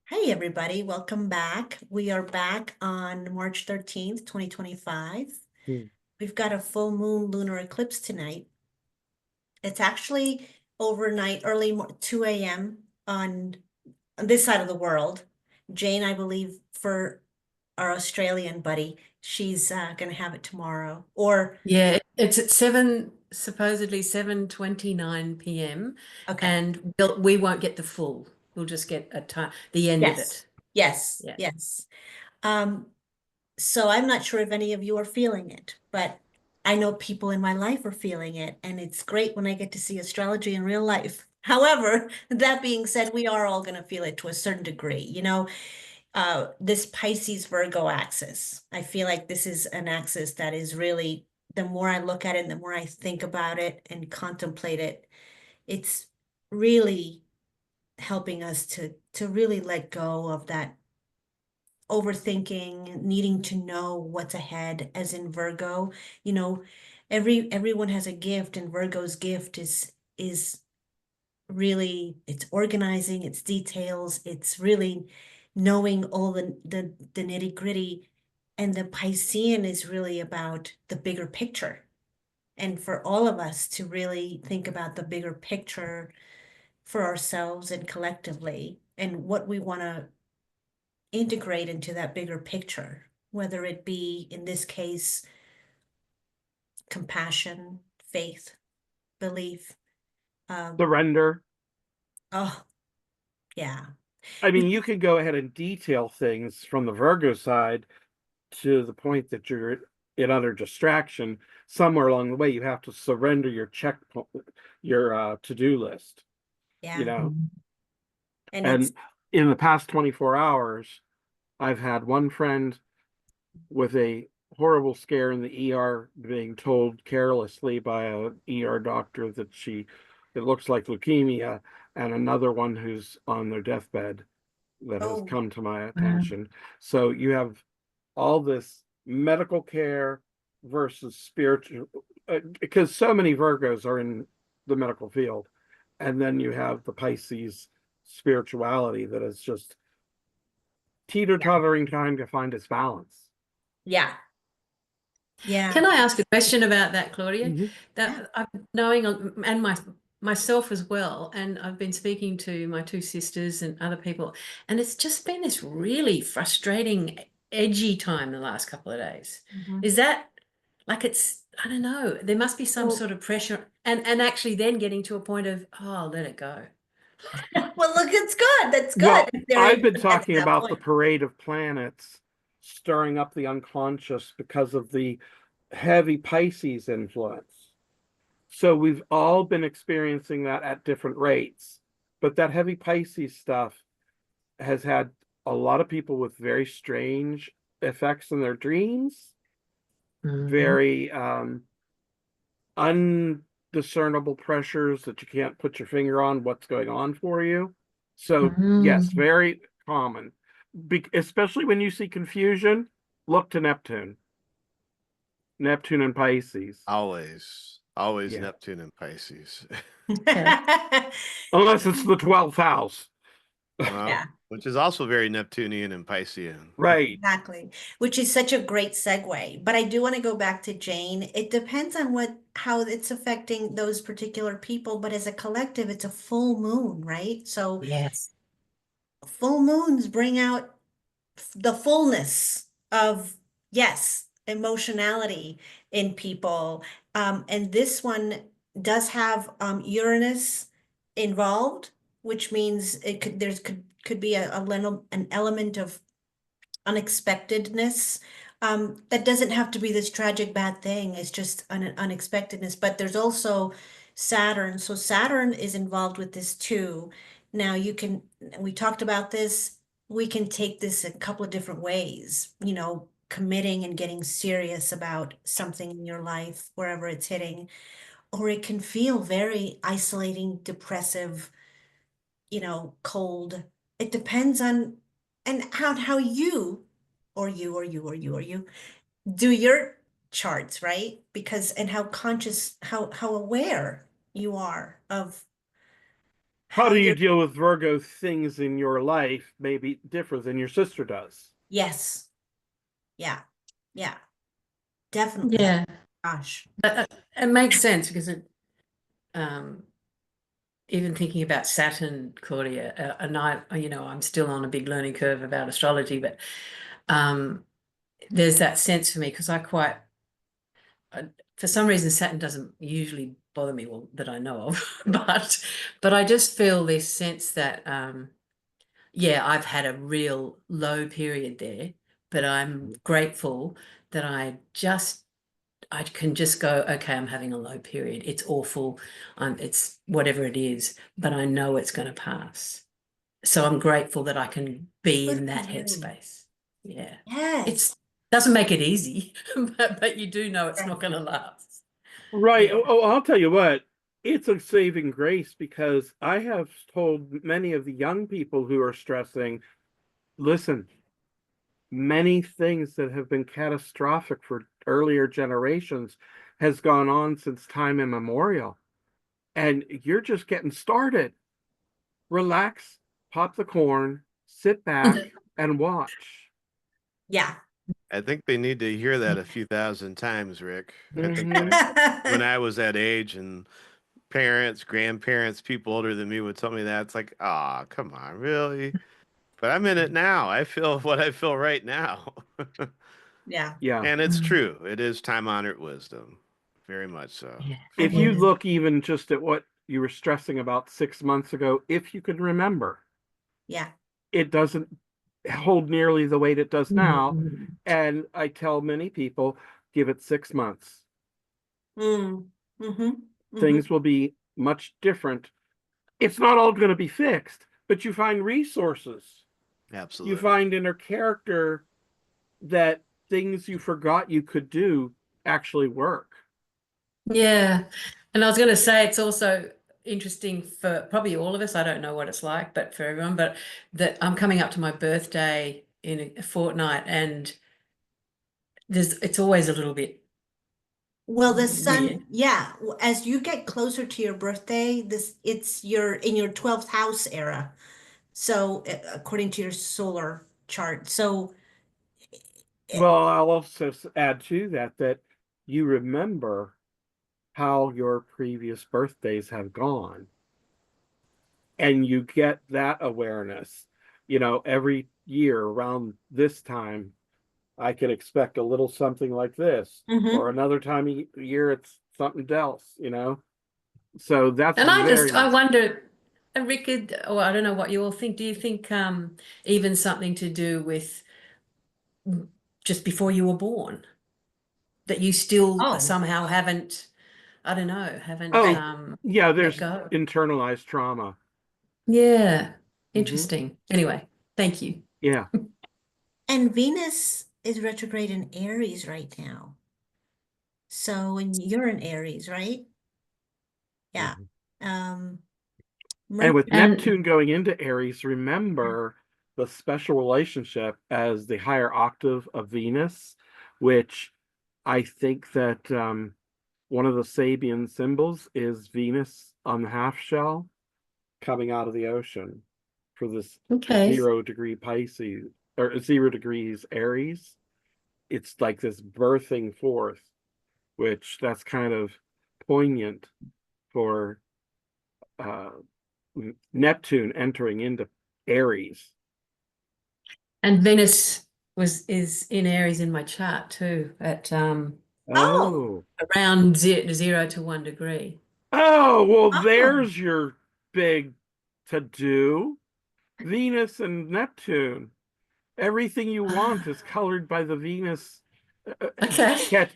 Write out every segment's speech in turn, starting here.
Hey, everybody, welcome back. We are back on March 13th, 2025. Hmm. We've got a full moon lunar eclipse tonight. It's actually overnight, 2 a.m. on this side of the world. Jane, I believe, for our Australian buddy, she's going to have it tomorrow. Or, Yeah, it's at supposedly 7:29 p.m. okay, and we won't get the full. We'll just get the end of yes, it. yes, Yeah. yes. Um, So I'm not sure if any of you are feeling it, but I know people in my life are feeling it, and it's great when I get to see astrology in real life. However, that being said, we are all going to feel it to a certain degree. This Pisces Virgo axis, I feel like this is an axis that is really, the more I look at it, the more I think about it and contemplate it, it's really helping us to really let go of that overthinking, needing to know what's ahead, as in Virgo. You know, everyone has a gift, and Virgo's gift is really, it's organizing, it's details, it's really knowing all the nitty-gritty. And the Piscean is really about the bigger picture. And for all of us to really think about the bigger picture for ourselves and collectively, and what we want to integrate into that bigger picture, whether it be, in this case, compassion, faith, belief. Um, Surrender. oh, yeah. I mean, you could go ahead and detail things from the Virgo side to the point that you're in utter distraction. Somewhere along the way, you have to surrender your to-do list, you Yeah. know. And it's, And in the past 24 hours, I've had one friend with a horrible scare in the ER being told carelessly by a ER doctor that it looks like leukemia, and another one who's on their deathbed that has oh, come to my Mm. attention. So you have all this medical care versus spiritual, because so many Virgos are in the medical field. And then you have the Pisces spirituality that is just yeah. teeter-tottering, trying to find its balance. Yeah. Yeah. Can I ask a question about that, Claudia? Mhm. Yeah. That I'm knowing and myself as well, and I've been speaking to my two sisters and other people, and it's just been this really frustrating, edgy time the last couple of days. Mhm. Is that like I don't know, there must be some Well, sort of pressure and actually then getting to a point of, oh, I'll let it go. well, look, it's good. That's good. Well, If they're I've able been to get to talking that about the point. parade of planets stirring up the unconscious because of the heavy Pisces influence. So we've all been experiencing that at different rates. But that heavy Pisces stuff has had a lot of people with very strange effects in their dreams, Mhm. very undiscernible pressures that you can't put your finger on what's going on for you. So, yes, Mm. very common. Especially when you see confusion, look to Neptune. Neptune and Pisces. Always Yeah. Neptune and Pisces. Yeah. Unless it's the 12th house. Well, Yeah. which is also very Neptunian and Piscean. Right. Exactly, which is such a great segue. But I do want to go back to Jane. It depends on how it's affecting those particular people, but as a collective, it's a full moon, right? So Yes. full moons bring out the fullness of, yes, emotionality in people. And this one does have Uranus involved, which means it could be an element of unexpectedness. That doesn't have to be this tragic bad thing. It's just an unexpectedness. But there's also Saturn. So Saturn is involved with this too. Now we talked about this. We can take this a couple of different ways, committing and getting serious about something in your life, wherever it's hitting, or it can feel very isolating, depressive, cold. It depends on and how you or you do your charts, right? Because and how conscious, how aware you are of How how do you you're, deal with Virgo things in your life maybe different than your sister does? yes. Yeah. Yeah. Definitely. Yeah, Gosh. it makes sense because um, even thinking about Saturn, Claudia, and I'm still on a big learning curve about astrology, but um, there's that sense for me because uh, for some reason, Saturn doesn't usually bother me, well, that I know of, but I just feel this sense that, yeah, I've had a real low period there, but I'm grateful that I can just go, okay, I'm having a low period. It's awful. It's whatever it is, but I know it's going to pass. So I'm grateful that I can be Good in for that you. headspace. Yeah. Yes. It's doesn't make it easy, but you do know it's not going to Exactly. last. Right. Yeah. I'll tell you what, it's a saving grace because I have told many of the young people who are stressing, listen, many things that have been catastrophic for earlier generations has gone on since time immemorial. And you're just getting started. Relax, pop the corn, sit back, and watch. Yeah. I think they need to hear that a few thousand times, Rick. I think Hmm. when I was that age and parents, grandparents, people older than me would tell me that, it's like, ah, come on, really? But I'm in it now. I feel what I feel right now. Yeah. Yeah. And it's Mm. true. It is time-honored wisdom. Very much so. Yeah. If It you is. Yeah. look even just at what you were stressing about 6 months ago, if you can remember, Yeah. it doesn't hold nearly the weight it does now. Mm. And I tell many people, give it 6 months. Mm. Mm-hmm. Mm-hmm. Things will be much different. It's not all going to be fixed, but you find resources. You Absolutely. find inner character that things you forgot you could do actually work. Yeah. And I was going to say it's also interesting for probably all of us. I don't know what it's like, but for everyone, but that I'm coming up to my birthday in a fortnight and it's always a little bit Well, the sun, weird. yeah, as you get closer to your birthday, it's your in your 12th house era. So, according to your solar chart. So, Well, I'll also add to that that you remember how your previous birthdays have gone, and you get that awareness. Every year around this time, I can expect a little something like this, or mhm. another time a year it's something else. So that's And very I nice. wonder, Rick, or I don't know what you all think. Do you think even something to do with just before you were born that you still Oh, somehow haven't, I don't know, haven't Oh, right. yeah, let there's go? internalized trauma. Yeah, Hmm. interesting. Anyway, thank you. Yeah. And Venus is retrograde in Aries right now. So, and you're in Aries, right? Yeah. Mhm. Um, And with And Neptune going into Aries, remember the special relationship as the higher octave of Venus, which I think that one of the Sabian symbols is Venus on the half shell coming out of the ocean for this okay. 0 degree Pisces or 0 degrees Aries. It's like this birthing forth, which that's kind of poignant for uh, Neptune entering into Aries. And Venus is in Aries in my chart too, at oh, Oh, around 0 to 1 degree. oh, well, oh, there's your big to do. Venus and Neptune. Everything you want is Ah, colored by the Venus okay.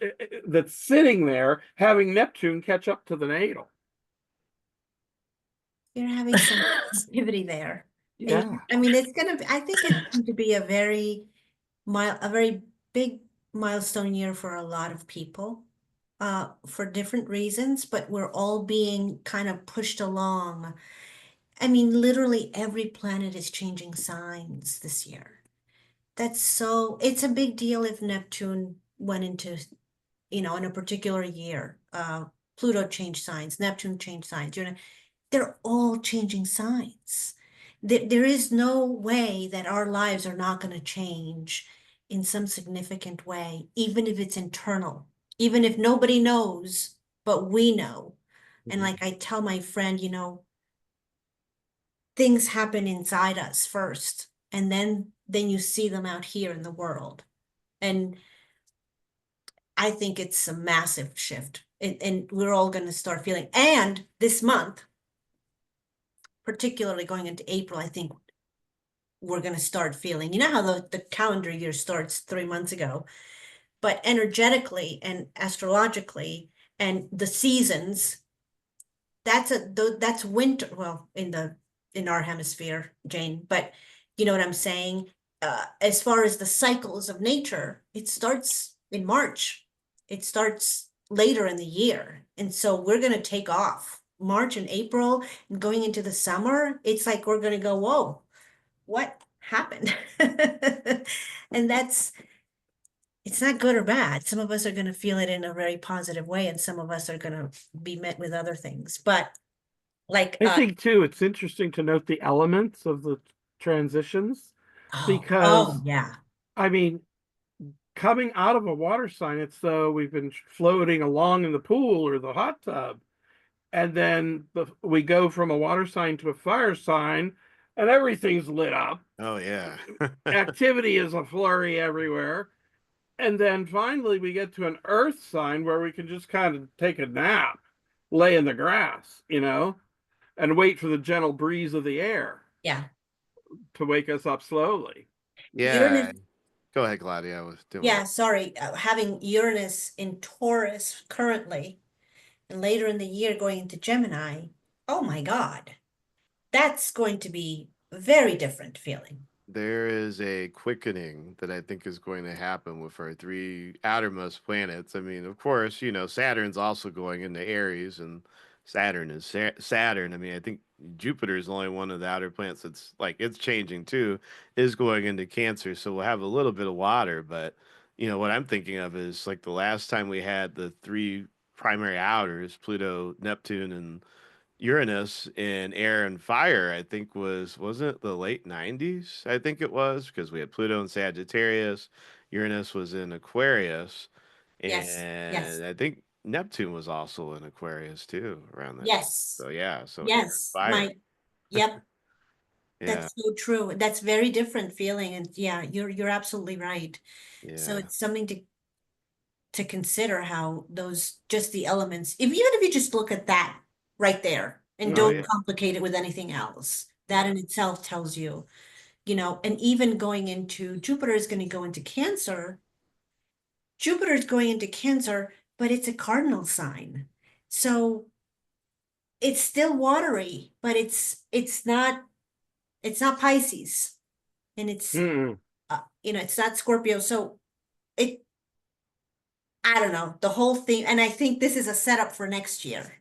that's sitting there, having Neptune catch up to the natal. you're having some activity there. Yeah. I mean, I think it's going to be a very big milestone year for a lot of people, for different reasons, but we're all being kind of pushed along. I mean, literally every planet is changing signs this year. It's a big deal if Neptune went into, in a particular year. Pluto changed signs, Neptune changed signs, they're all changing signs. There is no way that our lives are not going to change in some significant way, even if it's internal, even if nobody knows, but we know. And Mhm. like I tell my friend, things happen inside us first, and then you see them out here in the world. And I think it's a massive shift. And we're all going to start feeling. And this month, particularly going into April, I think we're going to start feeling, how the calendar year starts 3 months ago, but energetically and astrologically and the seasons, that's winter. Well, in our hemisphere, Jane, but you know what I'm saying? As far as the cycles of nature, it starts in March. It starts later in the year. And so we're going to take off March and April and going into the summer. It's like we're going to go, whoa, what happened? And it's not good or bad. Some of us are going to feel it in a very positive way, and some of us are going to be met with other things. But like, I think too, it's interesting to note the elements of the transitions oh, because, yeah. I mean, coming out of a water sign, it's though we've been floating along in the pool or the hot tub. And then we go from a water sign to a fire sign, and everything's lit up. Oh yeah. Activity is a flurry everywhere. And then finally, we get to an earth sign where we can just kind of take a nap, lay in the grass, and wait for the gentle breeze of the air Yeah. to wake us up slowly. Yeah. Uranus, Go ahead, Claudia. Didn't want yeah, sorry. Having Uranus in Taurus currently and later in the year going into Gemini. Oh my God. That's going to be a very different feeling. There is a quickening that I think is going to happen with our three outermost planets. I mean, of course, Saturn's also going into Aries, and Saturn is Saturn. I mean, I think Jupiter is the only one of the outer planets that's like it's changing too, is going into Cancer. So we'll have a little bit of water, but what I'm thinking of is like the last time we had the three primary outers, Pluto, Neptune, and Uranus in air and fire, I think wasn't it the late 90s? I think it was because we had Pluto in Sagittarius, Uranus was in Aquarius, Yes. Yes. and I think Neptune was also in Aquarius too around that time. Yes. So yeah, so air and Yes. fire. Yep. Yeah, That's so true. That's very different feeling. And yeah, you're absolutely right. So yeah. it's something to consider how those just the elements, even if you just look at that right there and Oh Mhm. don't yeah, complicate it with anything else, that yeah. in itself tells you, and even going into Jupiter is going to go into Cancer. Jupiter is going into Cancer, but it's a cardinal sign. So it's still watery, but it's not Pisces, and Mm-mm. it's not Scorpio. So it I don't know, the whole thing, and I think this is a setup for next year.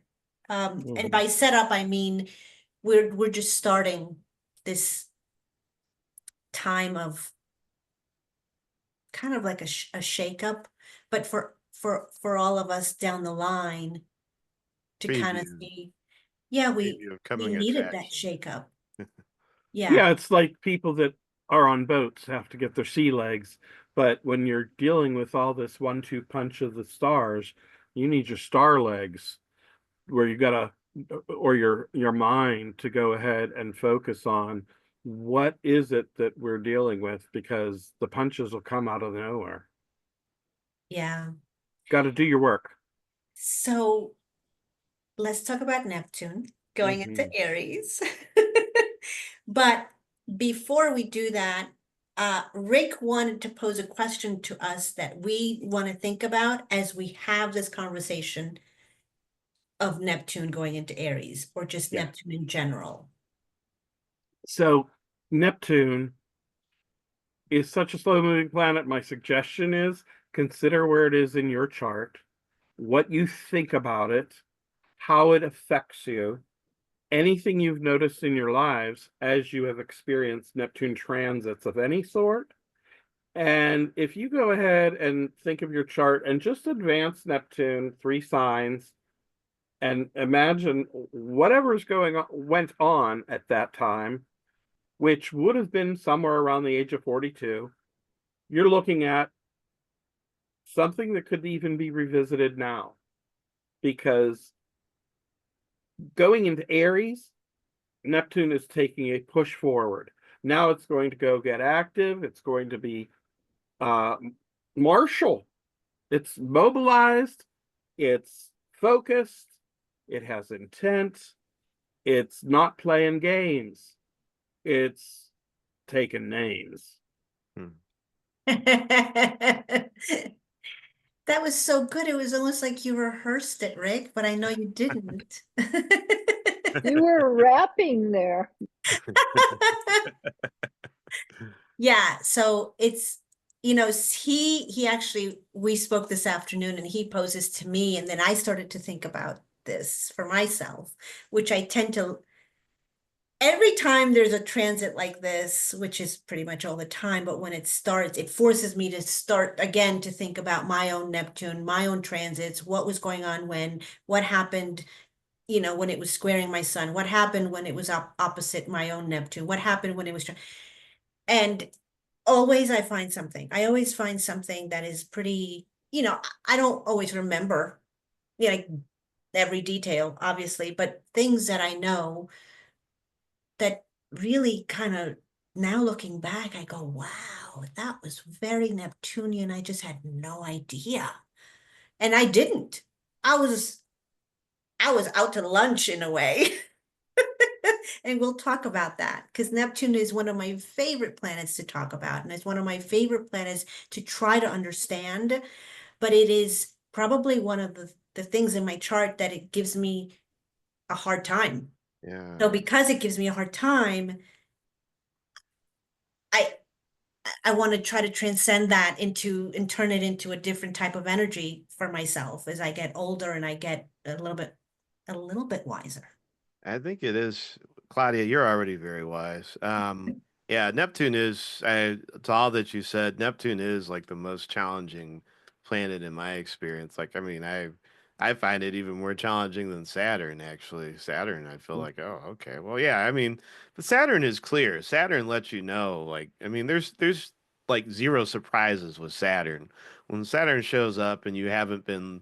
And Mhm. by setup, I mean we're just starting this time of kind of like a shakeup, but for all of us down the line to kind of Preview, see, yeah, we preview of we coming needed that attractions. shakeup. Yeah, Yeah, it's like people that are on boats have to get their sea legs. But when you're dealing with all this 1-2 punch of the stars, you need your star legs where you gotta, or your mind to go ahead and focus on what is it that we're dealing with because the punches will come out of nowhere. yeah. Got to do your work. So let's talk about Neptune going into Mhm. Aries. But before we do that, Rick wanted to pose a question to us that we want to think about as we have this conversation of Neptune going into Aries, or just Yeah. Neptune in general. So Neptune is such a slow moving planet. My suggestion is consider where it is in your chart, what you think about it, how it affects you, anything you've noticed in your lives as you have experienced Neptune transits of any sort. And if you go ahead and think of your chart and just advance Neptune 3 signs And imagine whatever's went on at that time, which would have been somewhere around the age of 42. You're looking at something that could even be revisited now, because going into Aries, Neptune is taking a push forward. Now it's going to go get active. It's going to be martial. It's mobilized. It's focused. It has intent. It's not playing games. It's taking names. That was so good. It was almost like you rehearsed it, Rick, but I know you didn't. You were rapping there. Yeah, so it's, you know, he actually, we spoke this afternoon and he poses to me, and then I started to think about this for myself, which I tend to, every time there's a transit like this, which is pretty much all the time, but when it starts, it forces me to start again to think about my own Neptune, my own transits, what was going on when, what happened, you know, when it was squaring my sun, what happened when it was opposite my own Neptune, what happened when it was, and always I find something. I always find something that is pretty, you know, I don't always remember, you know, like every detail, obviously, but things that I know that really kind of, now looking back, I go, wow, that was very Neptunian. I just had no idea. And I didn't. I was I was out to lunch in a way. And we'll talk about that because Neptune is one of my favorite planets to talk about. And it's one of my favorite planets to try to understand. But it is probably one of the things in my chart that it gives me a hard time. Yeah. So because it gives me a hard time, I I want to try to transcend that into and turn it into a different type of energy for myself as I get older and I get a little bit wiser. I think it is, Claudia, you're already very wise. Yeah, Neptune is, to all that you said, Neptune is like the most challenging planet in my experience. Like, I mean, I find it even more challenging than Saturn, actually. Saturn, I feel like, oh, okay. Well, yeah, I mean, but Saturn is clear. Saturn lets you know, like, I mean, there's like zero surprises with Saturn. When Saturn shows up and you haven't been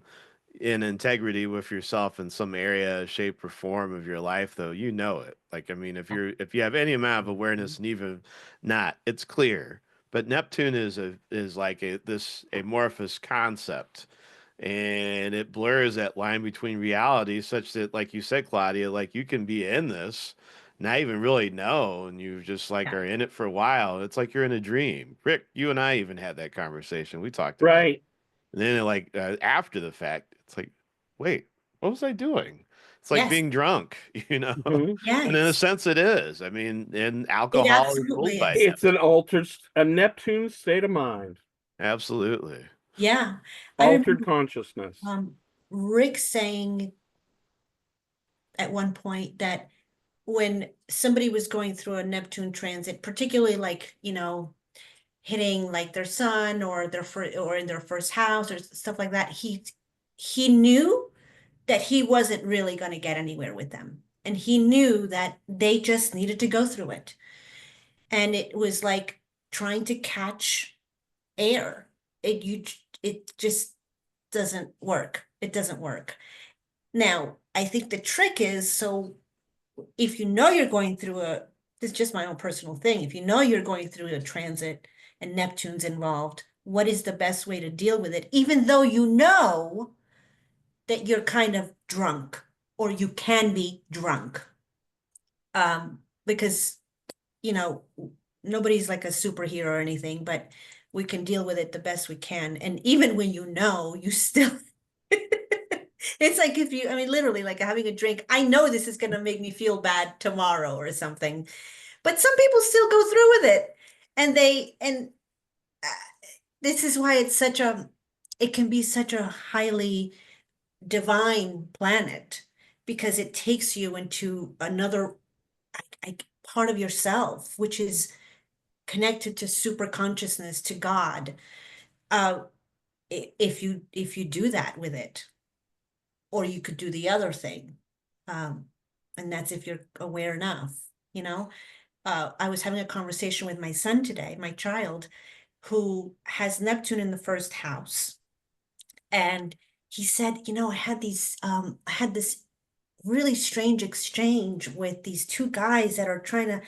in integrity with yourself in some area, shape, or form of your life, though, you know it. Like, I mean, if you have any amount of awareness, and even not, it's clear. But Neptune is like this amorphous concept, and it blurs that line between reality, such that, like you said, Claudia, like you can be in this, not even really know, and you just like Yeah. are in it for a while. It's like you're in a dream. Rick, you and I even had that conversation. We talked about it. Right. And then, like, after the fact, it's like, wait, what was I doing? It's like Yes. being drunk, you know? Mhm. And in a Yes. sense, it is. I mean, and It alcohol is ruled absolutely by is. It's Neptune. a Neptune state of mind, Absolutely. Yeah. I altered remember consciousness. Rick saying at one point that when somebody was going through a Neptune transit, particularly like, you know, hitting like their son or their first or in their first house or stuff like that, he knew that he wasn't really going to get anywhere with them. And he knew that they just needed to go through it. And it was like trying to catch air. It just doesn't work. It doesn't work. Now, I think the trick is, so if you know you're going through this is just my own personal thing. If you know you're going through a transit and Neptune's involved, what is the best way to deal with it? Even though you know that you're kind of drunk or you can be drunk. Because, you know, nobody's like a superhero or anything, but we can deal with it the best we can. And even when you know, you still, it's like if you, I mean, literally like having a drink, I know this is going to make me feel bad tomorrow or something, but some people still go through with it. And uh, this is why it can be such a highly divine planet because it takes you into another part of yourself, which is connected to super consciousness, to God. Uh, if you do that with it, or you could do the other thing. And that's if you're aware enough, you know? I was having a conversation with my son today, my child, who has Neptune in the first house. And he said, I had this really strange exchange with these two guys that are trying to,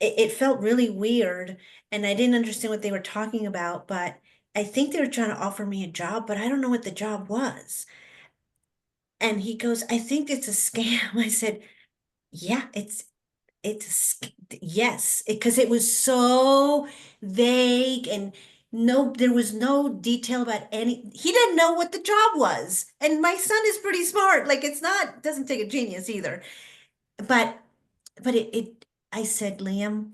it felt really weird. And I didn't understand what they were talking about, but I think they were trying to offer me a job, but I don't know what the job was. And he goes, I think it's a scam. I said, yeah, yes, because it was so vague and there was no detail about he didn't know what the job was. And my son is pretty smart. Like doesn't take a genius either. But, I said, Liam,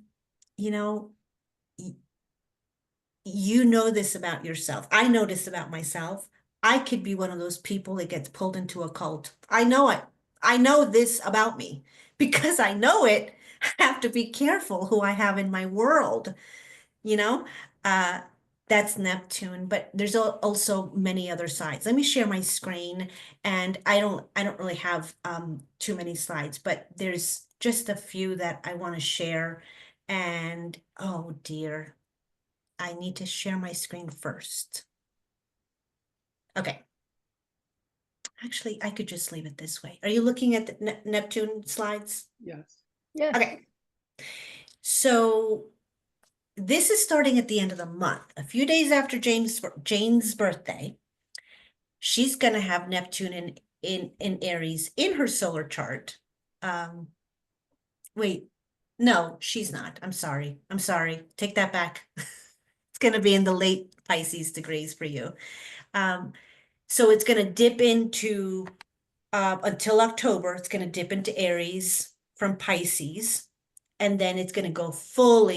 you know, you know this about yourself. I know this about myself. I could be one of those people that gets pulled into a cult. I know it. I know this about me because I know it. I have to be careful who I have in my world, you know? Uh, that's Neptune, but there's also many other sides. Let me share my screen, and I don't really have too many slides, but there's just a few that I want to share. And oh dear, I need to share my screen first. Okay. Actually, I could just leave it this way. Are you looking at the Neptune slides? Yes. Yes. Okay. So this is starting at the end of the month, a few days after Jane's birthday. She's going to have Neptune in Aries in her solar chart. Wait, no, she's not. I'm sorry. Take that back. It's going to be in the late Pisces degrees for you. So it's going to dip into, until October, it's going to dip into Aries from Pisces. And then it's going to go full,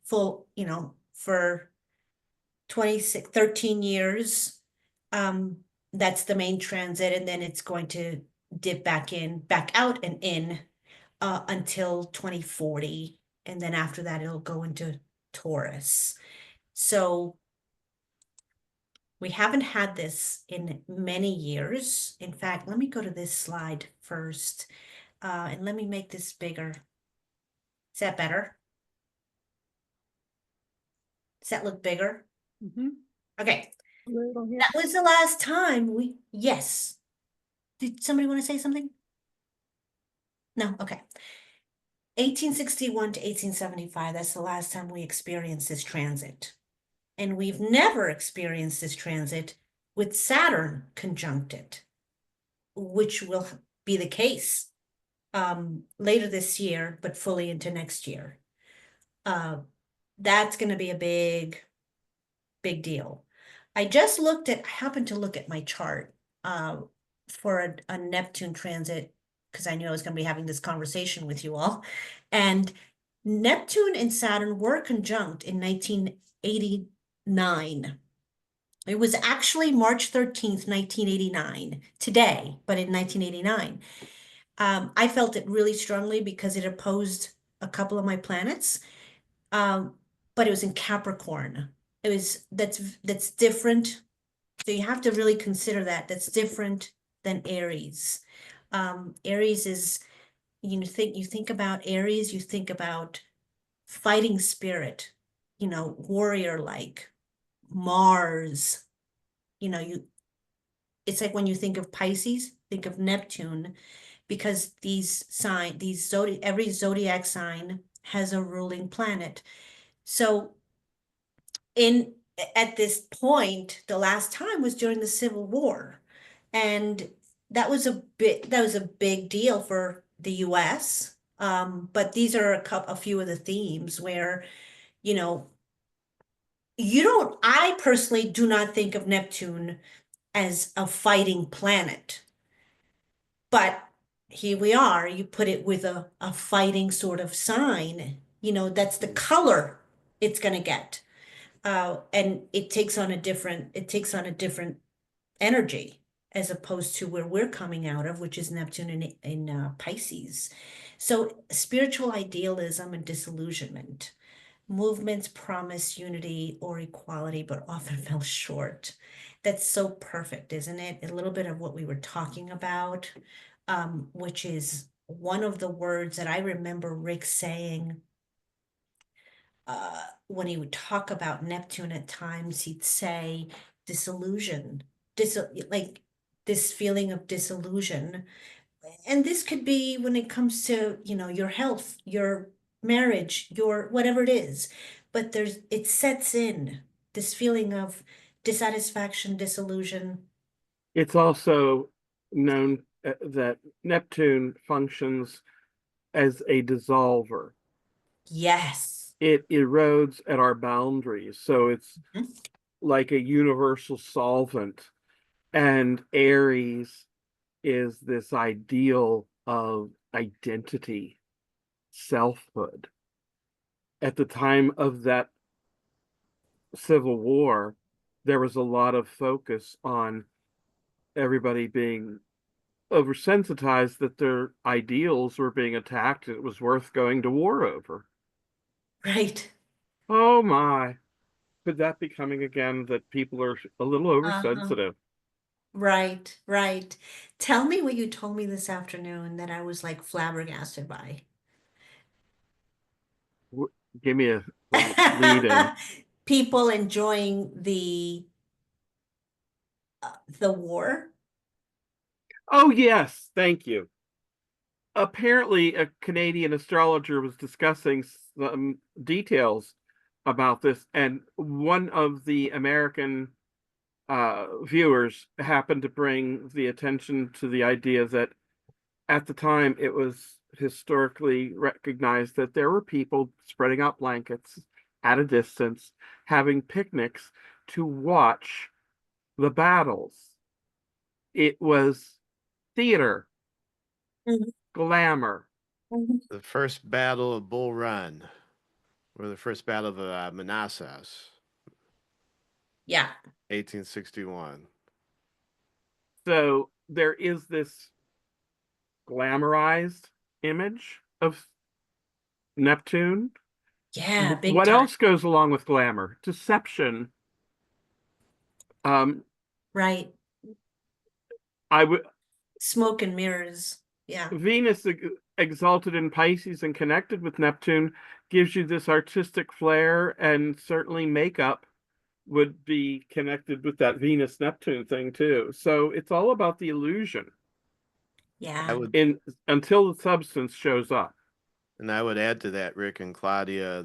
for 13 years. That's the main transit. And then it's going to dip back out and in, until 2040. And then after that, it'll go into Taurus. So we haven't had this in many years. In fact, let me go to this slide first, and let me make this bigger. Is that better? Does that look bigger? Mm-hmm. Okay, Little here. that was the last time yes. Did somebody want to say something? No, okay. 1861 to 1875, that's the last time we experienced this transit. And we've never experienced this transit with Saturn conjunct it, which will be the case later this year, but fully into next year. That's going to be a big deal. I happened to look at my chart for a Neptune transit because I knew I was going to be having this conversation with you all. And Neptune and Saturn were conjunct in 1989. It was actually March 13th, 1989, today, but in 1989. I felt it really strongly because it opposed a couple of my planets, but it was in Capricorn. That's different. So you have to really consider that. That's different than Aries. Aries is, you think about Aries, you think about fighting spirit, warrior-like, Mars, it's like when you think of Pisces, think of Neptune, because every zodiac sign has a ruling planet. So at this point, the last time was during the Civil War. And that was a big deal for the US. But these are a few of the themes where, I personally do not think of Neptune as a fighting planet. But here we are, you put it with a fighting sort of sign, that's the color it's going to get. And it takes on a different energy as opposed to where we're coming out of, which is Neptune in Pisces. So spiritual idealism and disillusionment. Movements promise unity or equality, but often fell short. That's so perfect, isn't it? A little bit of what we were talking about, which is one of the words that I remember Rick saying when he would talk about Neptune at times, he'd say disillusion, like this feeling of disillusion. And this could be when it comes to, your health, your marriage, your whatever it is. But it sets in this feeling of dissatisfaction, disillusion. It's also known that Neptune functions as a dissolver. Yes. It erodes at our boundaries. So it's Mhm. like a universal solvent. And Aries is this ideal of identity, selfhood. At the time of that Civil War, there was a lot of focus on everybody being oversensitized that their ideals were being attacked. It was worth going to war over. Right. Oh my. Could that be coming again that people are a little Uh-huh. oversensitive? Right, right. Tell me what you told me this afternoon that I was like flabbergasted by. Give me a lead in. People enjoying the war. Oh, yes. Thank you. Apparently, a Canadian astrologer was discussing some details about this, and one of the American viewers happened to bring the attention to the idea that at the time it was historically recognized that there were people spreading out blankets at a distance, having picnics to watch the battles. It was theater, Mhm, glamour. mhm. The first battle of Bull Run, or the first battle of Manassas, Yeah. 1861. So there is this glamorized image of Neptune. Yeah, big What time. else goes along with glamour? Deception. Um, Right. I would Smoke and mirrors. Yeah. Venus exalted in Pisces and connected with Neptune gives you this artistic flair, and certainly makeup would be connected with that Venus Neptune thing too. So it's all about the illusion I Yeah. would, in until the substance shows up. and I would add to that, Rick and Claudia,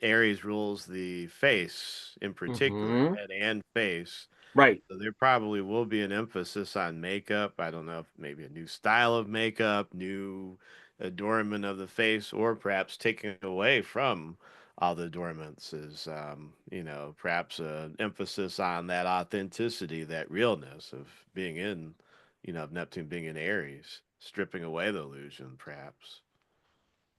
Aries rules the face in particular, Hmm. head and face. Right. So there probably will be an emphasis on makeup. I don't know if maybe a new style of makeup, new adornment of the face, or perhaps taking away from all the adornments is, perhaps an emphasis on that authenticity, that realness of being in, of Neptune being in Aries, stripping away the illusion, perhaps.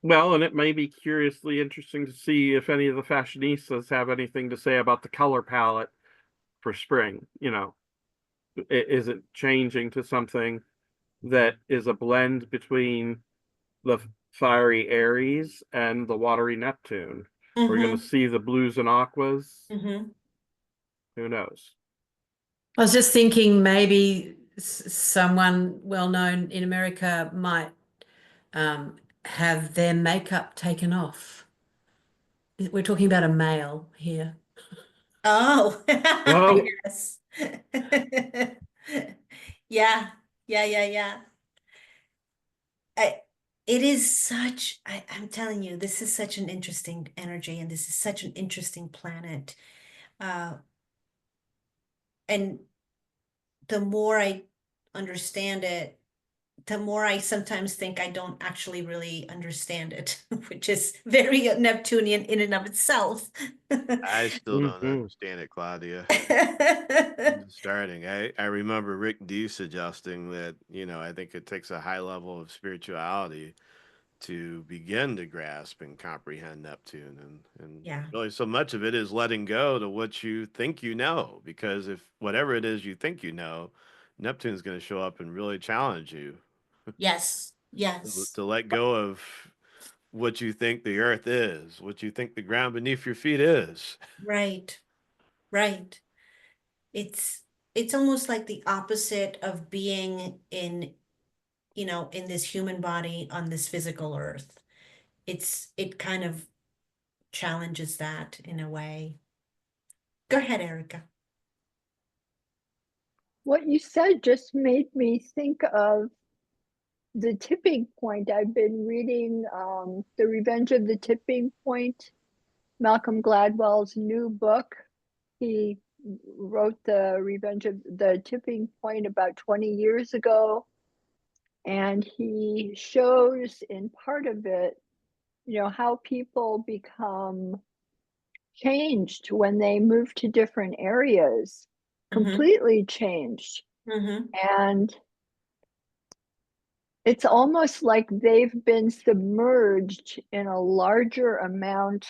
Well, and it may be curiously interesting to see if any of the fashionistas have anything to say about the color palette for spring. Is it changing to something that is a blend between the fiery Aries and the watery Neptune? We're going to Mm-hmm. see the blues and aquas. Mm-hmm. Who knows? I was just thinking maybe someone well known in America might have their makeup taken off. We're talking about a male here. Oh, Oh, yes. Yeah. Yeah, yeah, yeah. I, it is I'm telling you, this is such an interesting energy and this is such an interesting planet. Uh, and the more I understand it, the more I sometimes think I don't actually really understand it, which is very Neptunian in and of itself. I still don't mhm. understand it, Claudia. I'm just starting. I remember Rick D suggesting that, I think it takes a high level of spirituality to begin to grasp and comprehend Neptune. And Yeah. really so much of it is letting go to what you think you know. Because if whatever it is you think you know, Neptune's going to show up and really challenge you Yes. to, Yes. to let go of what you think the earth is, what you think the ground beneath your feet is. Right, right. It's it's almost like the opposite of being in, in this human body on this physical earth. It kind of challenges that in a way. Go ahead, Erica. What you said just made me think of the tipping point. I've been reading The Revenge of the Tipping Point, Malcolm Gladwell's new book. He wrote The Revenge of the Tipping Point about 20 years ago. And he shows in part of it, how people become changed when they move to different areas, Mm-hmm. completely changed. Mm-hmm. And it's almost like they've been submerged in a larger amount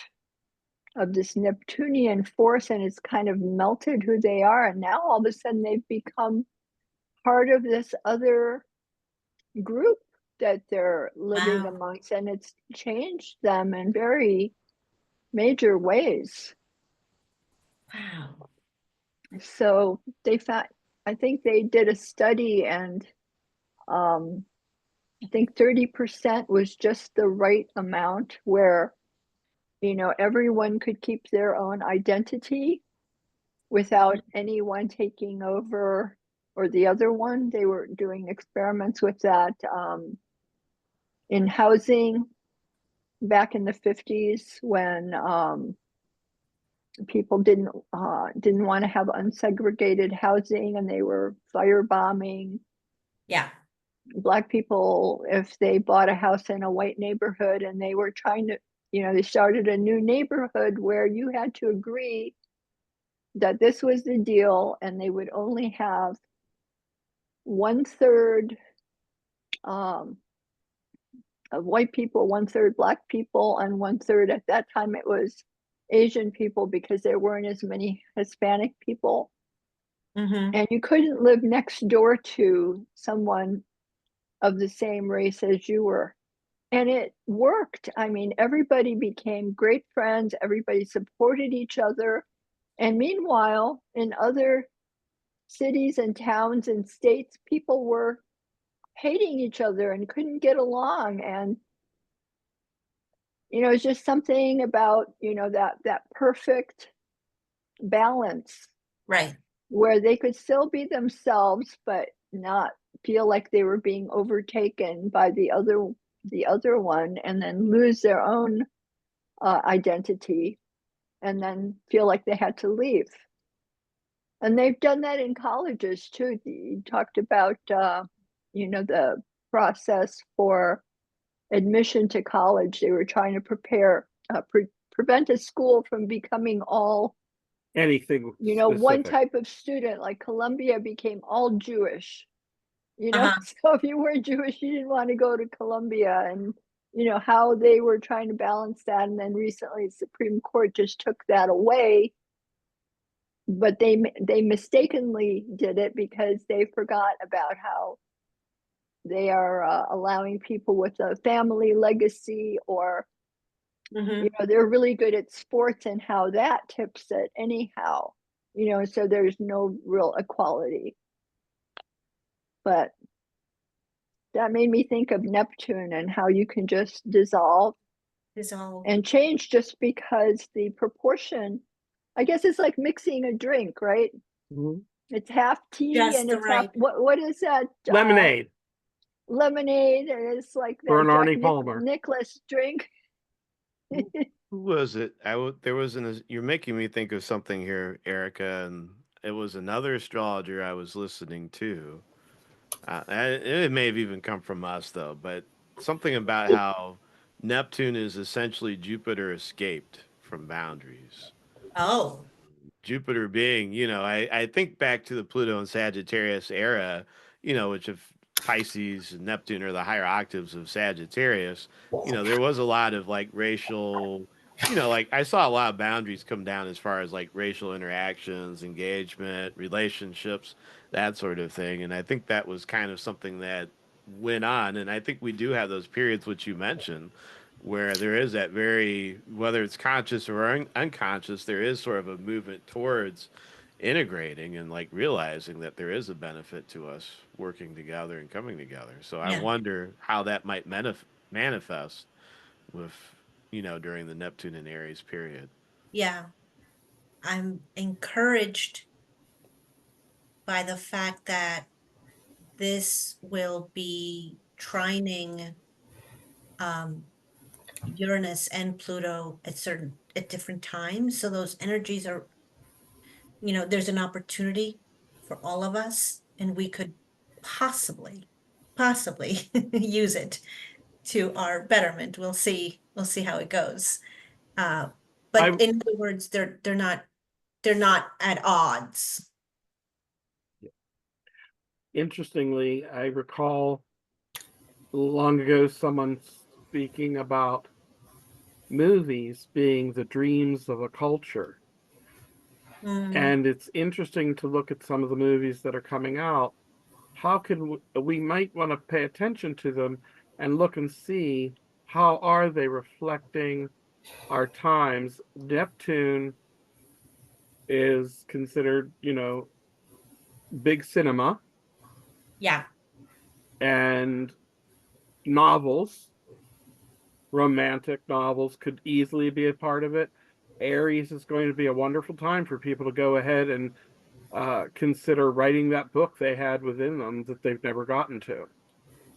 of this Neptunian force, and it's kind of melted who they are. And now all of a sudden they've become part of this other group that they're living Wow. amongst, and it's changed them in very major ways. Wow. So they found, I think they did a study, and um, I think 30% was just the right amount where, everyone could keep their own identity without anyone taking over or the other one. They were doing experiments with that in housing back in the 50s when people didn't want to have unsegregated housing, and they were firebombing Yeah. Black people if they bought a house in a white neighborhood, and they were trying to, they started a new neighborhood where you had to agree that this was the deal, and they would only have 1/3 um, of white people, 1/3 Black people, and 1/3, at that time it was Asian people, because there weren't as many Hispanic people. Mm-hmm. And you couldn't live next door to someone of the same race as you were. And it worked. I mean, everybody became great friends, everybody supported each other. And meanwhile, in other cities and towns and states, people were hating each other and couldn't get along. And it's just something about, that perfect balance Right. where they could still be themselves, but not feel like they were being overtaken by the other one, and then lose their own identity, and then feel like they had to leave. And they've done that in colleges too. You talked about the process for admission to college. They were trying to prevent a school from becoming all, Anything one specific. type of student. Like Columbia became all Jewish. Uh-huh. So if you weren't Jewish, you didn't want to go to Columbia. And how they were trying to balance that. And then recently the Supreme Court just took that away, but they mistakenly did it because they forgot about how they are allowing people with a family legacy, or Mm-hmm. they're really good at sports, and how that tips it anyhow. So there's no real equality. But that made me think of Neptune and how you can just dissolve Dissolve. and change just because the proportion, I guess it's like mixing a drink, right? Mhm. It's half tea Just and the it's half, right. what is that? Lemonade Lemonade, and it's like for an that Jack Arnie Palmer. Nicholas drink. Who was it? There was you're making me think of something here, Erica, and it was another astrologer I was listening to. And it may have even come from us though, but something about how Neptune is essentially Jupiter escaped from boundaries. Oh. Jupiter being, I think back to the Pluto and Sagittarius era, which of Pisces and Neptune are the higher octaves of Sagittarius. There was a lot of like racial, like I saw a lot of boundaries come down as far as like racial interactions, engagement, relationships, that sort of thing. And I think that was kind of something that went on. And I think we do have those periods which you mentioned where there is that very, whether it's conscious or unconscious, there is sort of a movement towards integrating and like realizing that there is a benefit to us working together and coming together. So I Yeah, wonder how that might manifest with, during the Neptune and Aries period. yeah. I'm encouraged by the fact that this will be trining um, Uranus and Pluto at different times. So those energies are, there's an opportunity for all of us, and we could possibly use it to our betterment. We'll see how it goes. Uh, but I in other words, they're not at odds. Interestingly, I recall long ago someone speaking about movies being the dreams of a culture. Mm, And it's interesting to look at some of the movies that are coming out. How can we might want to pay attention to them and look and see how are they reflecting our times. Neptune is considered, big cinema yeah. and novels, romantic novels could easily be a part of it. Aries is going to be a wonderful time for people to go ahead and consider writing that book they had within them that they've never gotten to.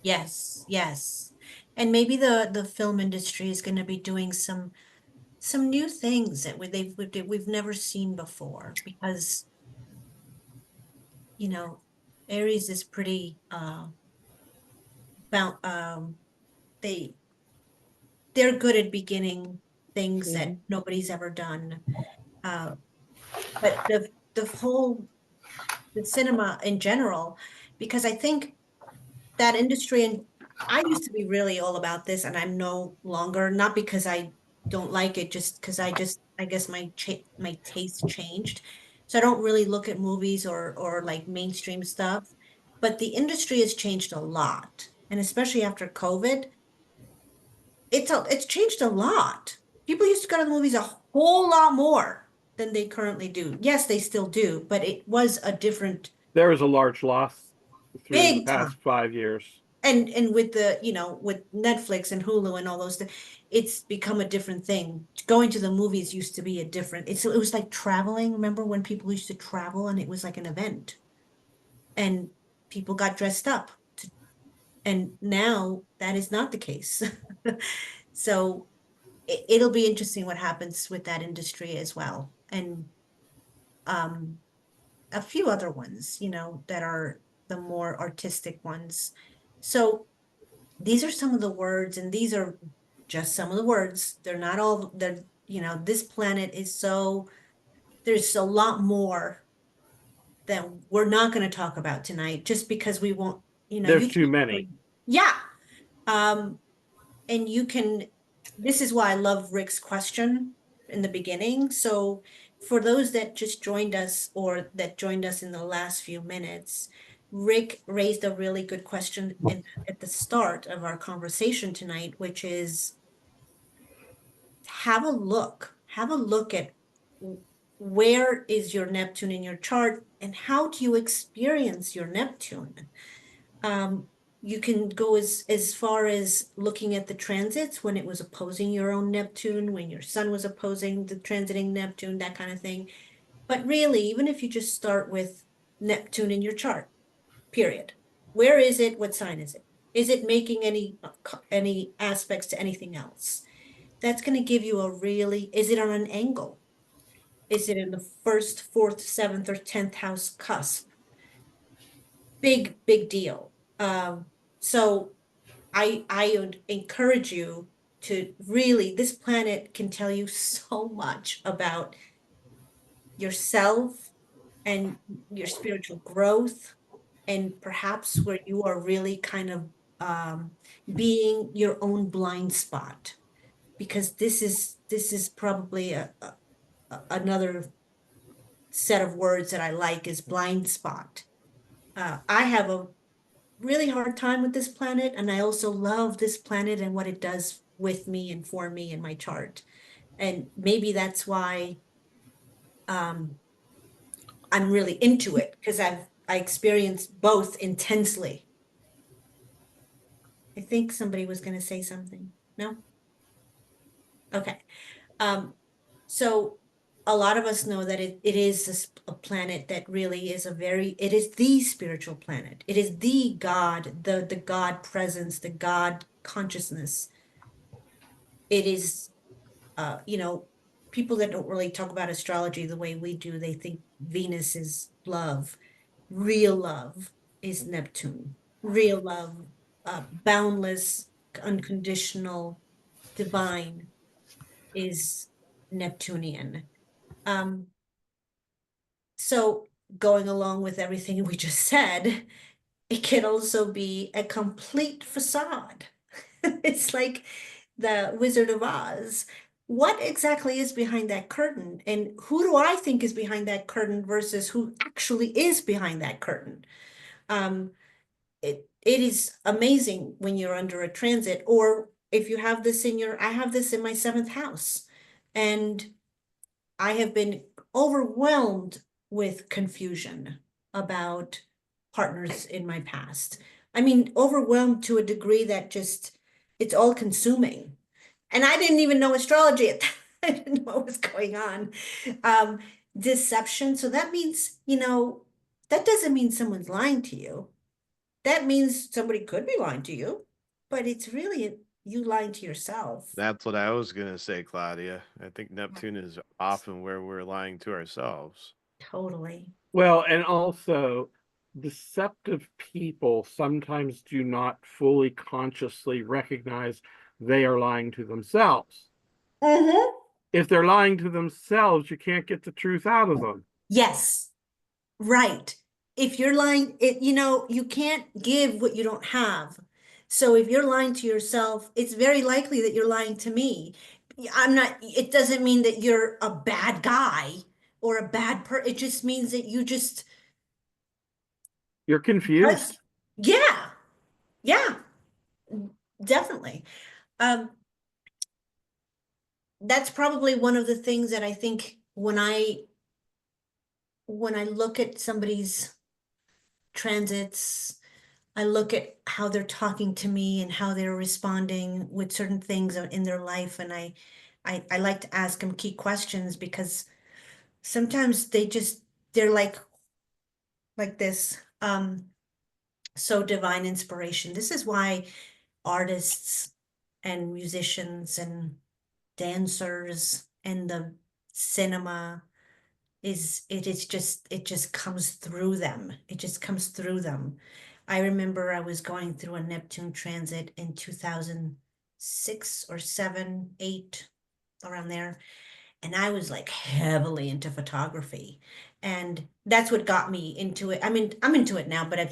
Yes, yes. And maybe the film industry is going to be doing some new things that we've never seen before because, you know, Aries is pretty bound they they're good at beginning things that Mhm. nobody's ever done. Uh but the cinema in general, because I think that industry, and I used to be really all about this and I'm no longer, not because I don't like it, just because I guess my taste changed. So I don't really look at movies or like mainstream stuff, but the industry has changed a lot. And especially after COVID, it's changed a lot. People used to go to the movies a whole lot more than they currently do. Yes, they still do, but it was a different There is a large loss through the big past time. 5 years. And with the, with Netflix and Hulu and all those things, it's become a different thing. Going to the movies used to be a different, it was like traveling. Remember when people used to travel and it was like an event and people got dressed up and now that is not the case. So it'll be interesting what happens with that industry as well. And um a few other ones, that are the more artistic ones. So these are some of the words, and these are just some of the words. They're not all, this planet is there's a lot more that we're not going to talk about tonight just because we won't, There's you too can't many. really, yeah. Um, and this is why I love Rick's question in the beginning. So for those that just joined us or that joined us in the last few minutes, Rick raised a really good question at the start of our conversation tonight, which is have a look at where is your Neptune in your chart and how do you experience your Neptune? Um, you can go as far as looking at the transits when it was opposing your own Neptune, when your sun was opposing the transiting Neptune, that kind of thing. But really, even if you just start with Neptune in your chart, period. Where is it? What sign is it? Is it making any aspects to anything else? That's going to give you is it on an angle? Is it in the first, fourth, seventh, or 10th house cusp? Big deal. So I would encourage you to really, this planet can tell you so much about yourself and your spiritual growth, and perhaps where you are really kind of being your own blind spot. Because this is probably another set of words that I like is blind spot. I have a really hard time with this planet, and I also love this planet and what it does with me and for me in my chart. And maybe that's why I'm really into it, because I experienced both intensely. I think somebody was going to say something. No? Okay. So a lot of us know that it is a planet that really is it is the spiritual planet. It is the God, the God presence, the God consciousness. It is, people that don't really talk about astrology the way we do, they think Venus is love. Real love is Neptune. Real love, boundless, unconditional, divine is Neptunian. Um, so going along with everything we just said, it can also be a complete facade. It's like the Wizard of Oz. What exactly is behind that curtain? And who do I think is behind that curtain versus who actually is behind that curtain? Um, it is amazing when you're under a transit, or if you have this I have this in my seventh house. And I have been overwhelmed with confusion about partners in my past. I mean, overwhelmed to a degree that just, it's all consuming. And I didn't even know astrology at that. I didn't know what was going on. Um, Deception. So that means, that doesn't mean someone's lying to you. That means somebody could be lying to you, but it's really you lying to yourself. That's what I was gonna say, Claudia. I think Neptune is often where we're lying to ourselves. Totally. Well, and also deceptive people sometimes do not fully consciously recognize they are lying to themselves. Mm-hmm. If they're lying to themselves, you can't get the truth out of them. Yes. Right. If you're lying, you can't give what you don't have. So if you're lying to yourself, it's very likely that you're lying to me. It doesn't mean that you're a bad guy or a bad it just means that You're confused. yeah, yeah, definitely. Um, that's probably one of the things that I think when I look at somebody's transits, I look at how they're talking to me and how they're responding with certain things in their life. And I like to ask them key questions, because sometimes they're like this. So divine inspiration. This is why artists and musicians and dancers and the cinema it just comes through them. It just comes through them. I remember I was going through a Neptune transit in 2006 or 7, 8, around there. And I was like heavily into photography. And that's what got me into it. I mean, I'm into it now, but I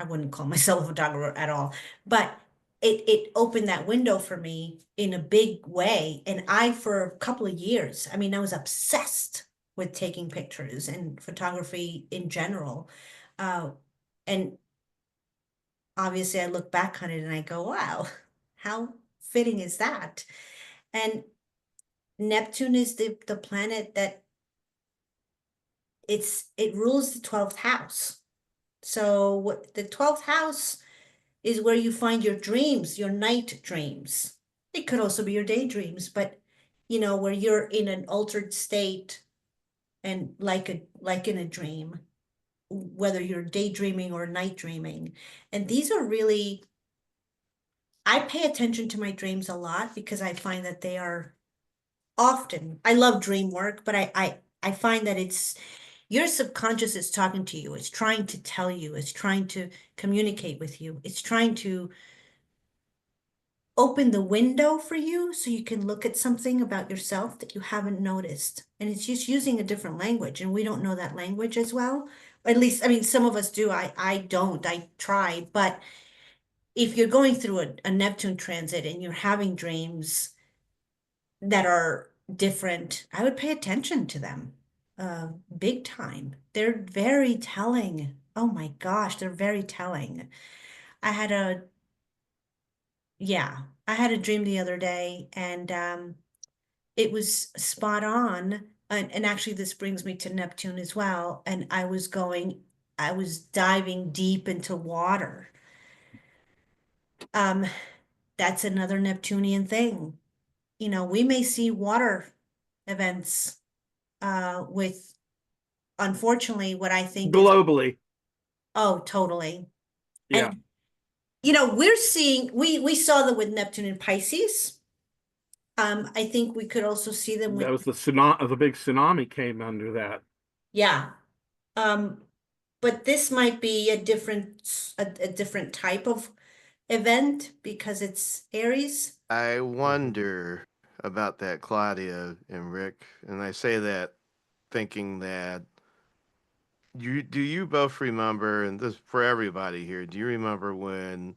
wouldn't call myself a photographer at all. But it opened that window for me in a big way. And for a couple of years, I mean, I was obsessed with taking pictures and photography in general. Uh, and obviously I look back on it and I go, wow, how fitting is that? And Neptune is the planet that it rules the 12th house. So what the 12th house is where you find your dreams, your night dreams. It could also be your daydreams, but where you're in an altered state and like in a dream, whether you're daydreaming or night dreaming. And these are really, I pay attention to my dreams a lot, because I find that they are often, I love dream work, but I find that it's your subconscious is talking to you. It's trying to tell you, it's trying to communicate with you. It's trying to open the window for you so you can look at something about yourself that you haven't noticed. And it's just using a different language, and we don't know that language as well. At least, I mean, some of us do. I don't. I try, but if you're going through a Neptune transit and you're having dreams that are different, I would pay attention to them. Big time. They're very telling. Oh my gosh, they're very telling. I had yeah, I had a dream the other day, and it was spot on. And actually, this brings me to Neptune as well. And I was diving deep into water. Um, that's another Neptunian thing. You know, we may see water events with, unfortunately, what I think is, Globally. oh, totally. Yeah. And you know, we're seeing, we saw them with Neptune and Pisces. I think we could also see them That with, was the tsunami, the big tsunami came under that. yeah. Um, but this might be a different type of event because it's Aries. I wonder about that, Claudia and Rick, and I say that thinking that you both remember, and this for everybody here, do you remember when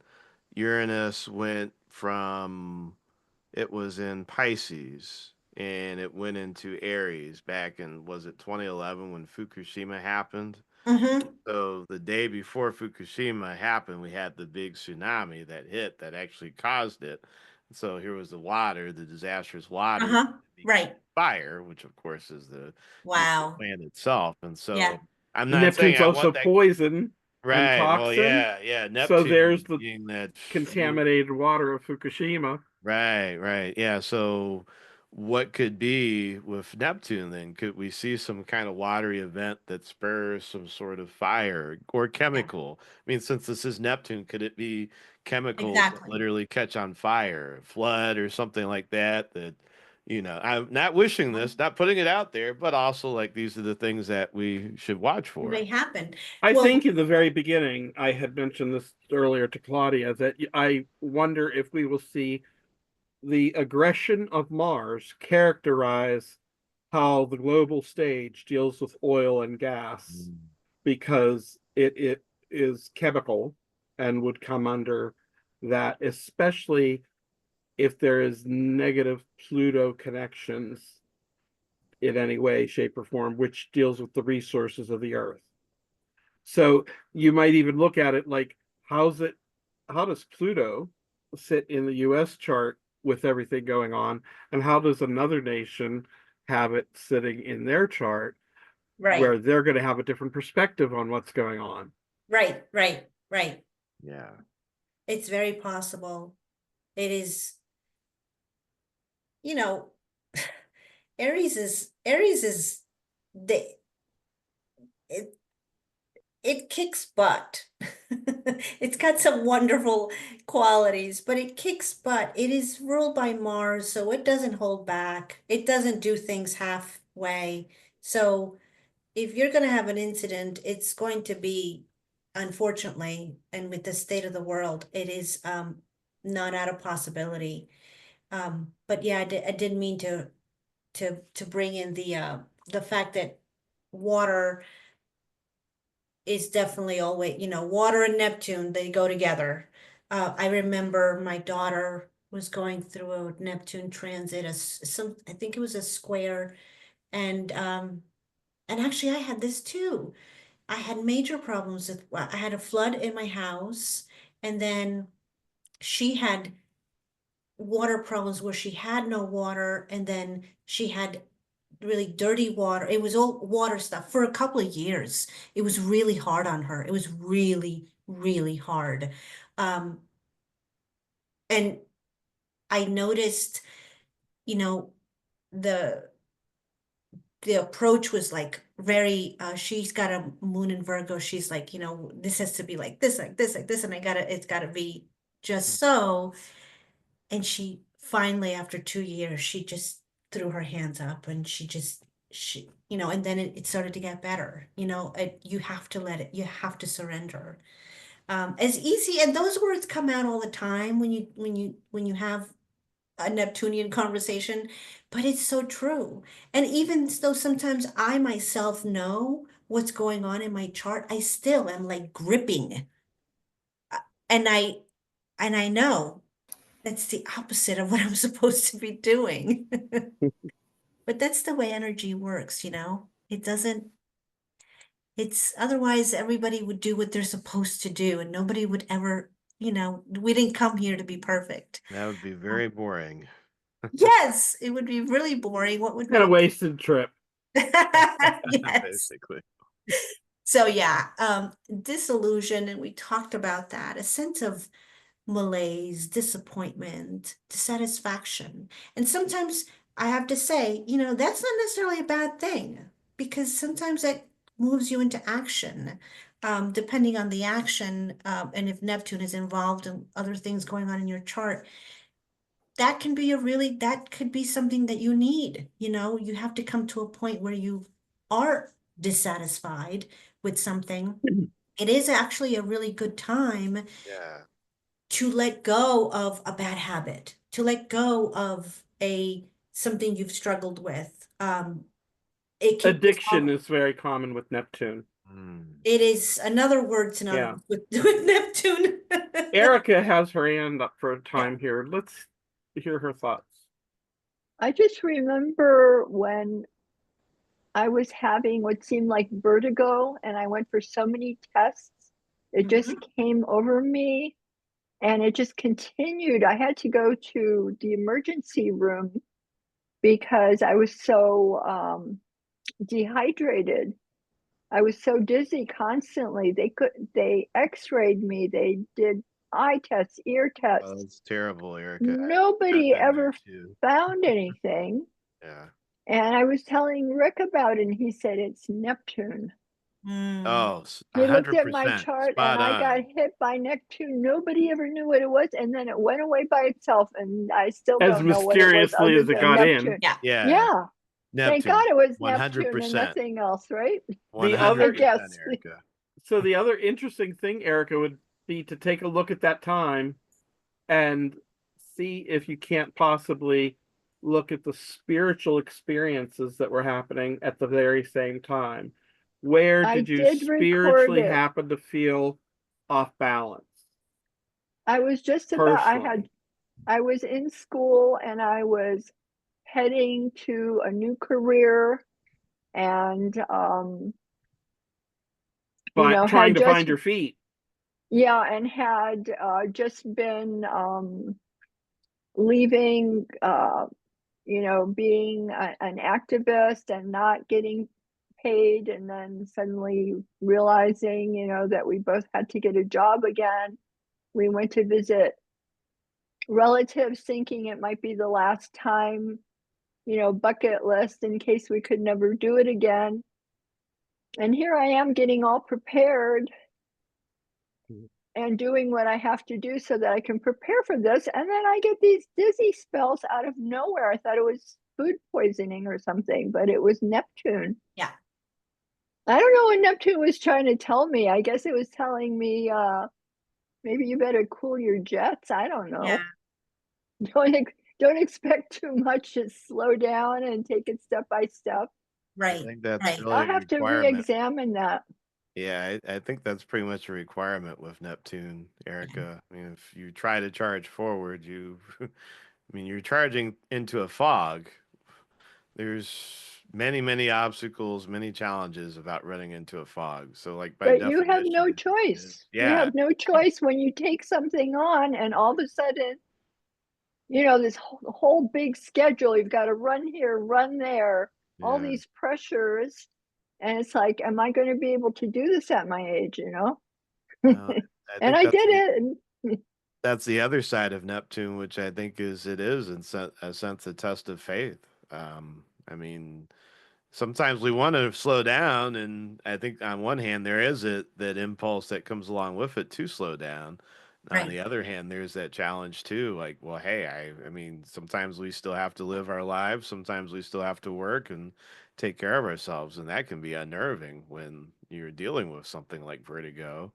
Uranus went from it was in Pisces and it went into Aries back in was it 2011 when Fukushima happened? Mm-hmm. So the day before Fukushima happened, we had the big tsunami that hit that actually caused it. So here was the water, the disastrous water Uh-huh. that became Right. fire, which of course is the nuclear Wow. plant itself. And Yeah. so I'm not saying Neptune's I want also that. poison and Right. Well, toxin. yeah, yeah. So there's Neptune the being that contaminated water of Fukushima. Right, right. Yeah. So, what could be with Neptune then? Could we see some kind of watery event that spurs some sort of fire or Yeah. chemical? I mean, since this is Neptune, could it be chemicals that Exactly. literally catch on fire, flood, or something like that? I'm not wishing Mhm. this, not putting it out there, but also like these are the things that we should watch It for. may happen. I Well, think in the very beginning, I had mentioned this earlier to Claudia, that I wonder if we will see the aggression of Mars characterize how the global stage deals with oil and gas, Mm. because it is chemical and would come under that, especially if there is negative Pluto connections in any way, shape, or form, which deals with the resources of the Earth. So you might even look at it like, how's it, how does Pluto sit in the US chart with everything going on? And how does another nation have it sitting in their chart right, where they're going to have a different perspective on what's going on? right, right, right. Yeah. It's very possible. It is, you know, Aries is the it it kicks butt. It's got some wonderful qualities, but it kicks butt. It is ruled by Mars, so it doesn't hold back. It doesn't do things halfway. So if you're going to have an incident, it's going to be, unfortunately, and with the state of the world, it is not out of possibility. But yeah, I didn't mean to bring in the fact that water is definitely always, you know, water and Neptune, they go together. I remember my daughter was going through a Neptune transit, I think it was a square, and and actually I had this too. I had major problems with, well, I had a flood in my house, and then she had water problems where she had no water, and then she had really dirty water. It was all water stuff for a couple of years. It was really hard on her. It was really, really hard. Um, and I noticed, you know, the the approach was like very she's got a moon in Virgo. She's like, you know, this has to be like this, like this, like this, and it's gotta be just so. And she finally, after 2 years, she just threw her hands up, and she, you know, and then it started to get better. You know, you have to let it, you have to surrender. As easy, and those words come out all the time when you have a Neptunian conversation, but it's so true. And even though sometimes I myself know what's going on in my chart, I still am like gripping. And I know that's the opposite of what I'm supposed to be doing. But that's the way energy works, you know? It doesn't, it's otherwise everybody would do what they're supposed to do, and nobody would ever You know, we didn't come here to be perfect. That would be very boring. Yes, it would be really boring. What would Kind of we wasted trip. Yes. Basically. So yeah, disillusion, and we talked about that, a sense of malaise, disappointment, dissatisfaction. And sometimes I have to say, you know, that's not necessarily a bad thing because sometimes that moves you into action. Depending on the action, and if Neptune is involved and other things going on in your chart, that can be that could be something that you need. You know, you have to come to a point where you are dissatisfied with something. It is actually a really good time Yeah. to let go of a bad habit, to let go of a something you've struggled with. It can Addiction is very common with Neptune. Mm. it is another word Yeah. synonymous with Neptune. Erica has her hand up for a time here. Let's hear her thoughts. I just remember when I was having what seemed like vertigo and I went for so many tests, it just Mhm. came over me and it just continued. I had to go to the emergency room because I was so dehydrated. I was so dizzy constantly. They x-rayed me, they did eye tests, ear Oh, tests. that's terrible, Erica. I've Nobody been there ever too. found anything. Yeah. And I was telling Rick about it, and he said it's Neptune. Mm. Oh, He looked at my 100%. chart and Spot I got on. hit by Neptune. Nobody ever knew what it was. And then it went away by itself. And I still As don't know what it was mysteriously other as it than got in. Neptune. Yeah, Yeah. Yeah. Thank Neptune. God it was Neptune and 100%. nothing else, right? The I other 100%, guess. Erica. So the other interesting thing, Erica, would be to take a look at that time and see if you can't possibly look at the spiritual experiences that were happening at the very same time. Where I did you did record spiritually it. happen to feel off balance I was just about, personally? I was in school and I was heading to a new career and, Trying had to find just, your feet. yeah, and had just been leaving, being an activist and not getting paid, and then suddenly realizing, that we both had to get a job again. We went to visit relatives thinking it might be the last time, bucket list in case we could never do it again. And here I am getting all prepared and doing what I have to do so that I can prepare for this. And then I get these dizzy spells out of nowhere. I thought it was food poisoning or something, but it was Neptune. yeah, I don't know what Neptune was trying to tell me. I guess it was telling me, maybe you better cool your jets. I don't yeah, know. Don't, don't expect too much. Just slow down and take it step by step. I right, think that's right. really I'll a have to requirement. re-examine that. Yeah, I think that's pretty much a requirement with Neptune, Erica. I mean, if you try to charge forward, I mean, you're charging into a fog. There's many, many obstacles, many challenges about running into a fog. So, like, by But you have no definition, choice. You yeah, have no choice when you take something on and all of a sudden, this whole big schedule. You've got to run here, run there, all yeah. these pressures. And it's like, am I going to be able to do this at my age, Well, I And think I did it. And that's the other side of Neptune, which I think it is in a sense a test of faith. I mean, sometimes we want to slow down, and I think on one hand there is that impulse that comes along with it to slow down. On Right, the other hand, there's that challenge too. Like, well, hey, I mean, sometimes we still have to live our lives. Sometimes we still have to work and take care of ourselves, and that can be unnerving when you're dealing with something like vertigo.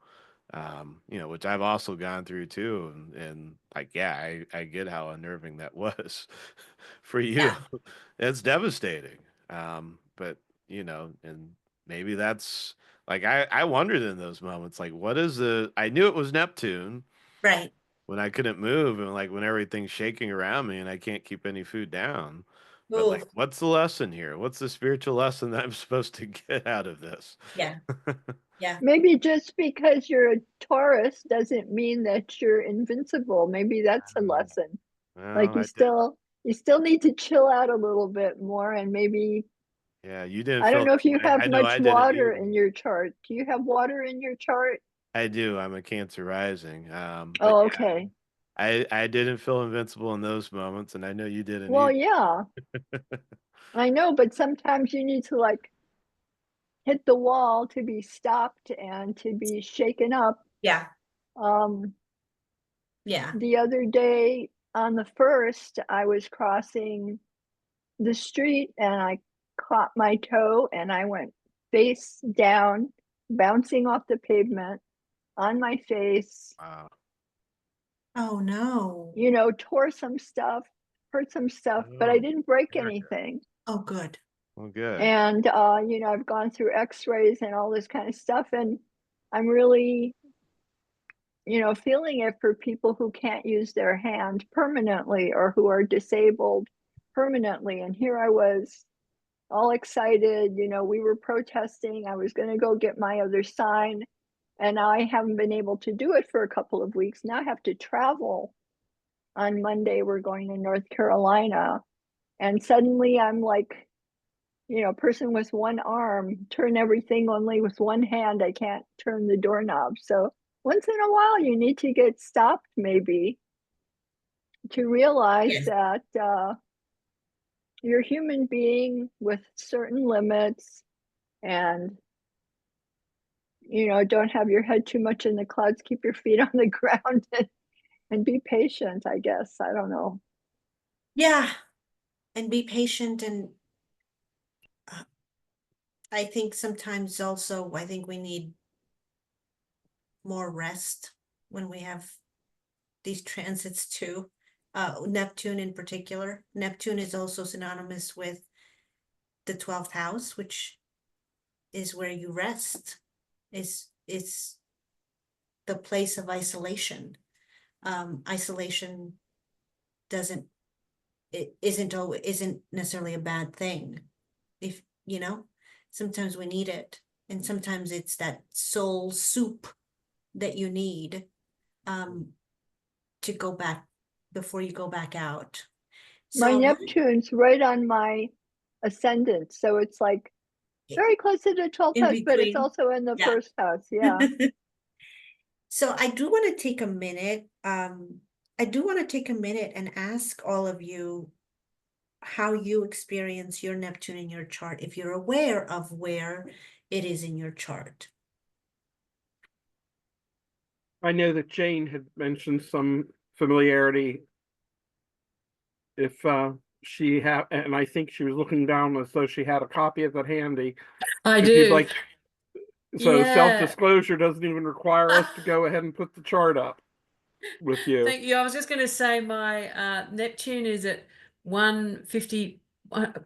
Which I've also gone through too, and like, yeah, I get how unnerving that was for you. yeah, It's devastating. But and maybe that's like I wondered in those moments, like, what is I knew it was Neptune right. when I couldn't move and like when everything's shaking around me and I can't keep any food down. But like, Ooh, what's the lesson here? What's the spiritual lesson that I'm supposed to get out of this? yeah, Yeah. maybe just because you're a Taurus doesn't mean that you're invincible. Maybe that's a lesson. Like Well, I did. you still need to chill out a little bit more, and maybe Yeah, you didn't I don't feel know if that you way. have I know much I didn't water either. in your chart. Do you have water in your chart? I do. I'm a Cancer rising. But Oh, yeah, okay. I didn't feel invincible in those moments, and I know you didn't Well, either. yeah, I know, but sometimes you need to like hit the wall to be stopped and to be shaken up. Yeah. Um, Yeah. the other day on the 1st, I was crossing the street and I caught my toe and I went face down, bouncing off the pavement on my face, Wow. Oh no. tore some stuff, hurt some stuff, but I Oh, didn't break Erica. anything. Oh, good. Well, good. And I've gone through x-rays and all this kind of stuff, and I'm really, feeling it for people who can't use their hand permanently or who are disabled permanently. And here I was all excited, we were protesting. I was going to go get my other sign, and I haven't been able to do it for a couple of weeks. Now I have to travel. On Monday, we're going to North Carolina, and suddenly I'm like, person with one arm, turn everything only with one hand. I can't turn the doorknob. So once in a while, you need to get stopped, maybe, to realize Yes. that you're a human being with certain limits, and don't have your head too much in the clouds. Keep your feet on the ground, and be patient, I guess. I don't know. Yeah. And be patient. And I think sometimes also, I think we need more rest when we have these transits too. Neptune in particular. Neptune is also synonymous with the 12th house, which is where you rest, is the place of isolation. Isolation doesn't it isn't necessarily a bad thing. If sometimes we need it, and sometimes it's that soul soup that you need um to go back before you go back out. My So I want Neptune's right on my ascendant. So it's like very close to the 12th in house, but it's between. also in the Yeah. first house. Yeah. So I do want to take a minute. I do want to take a minute and ask all of you how you experience your Neptune in your chart, if you're aware of where it is in your chart. I know that Jane had mentioned some familiarity if she had, and I think she was looking down as though she had a copy of that handy. I If you'd do. like, so Yeah. self-disclosure doesn't even require us to go ahead and put the chart up with you. Thank you. I was just going to say my Neptune is at 150,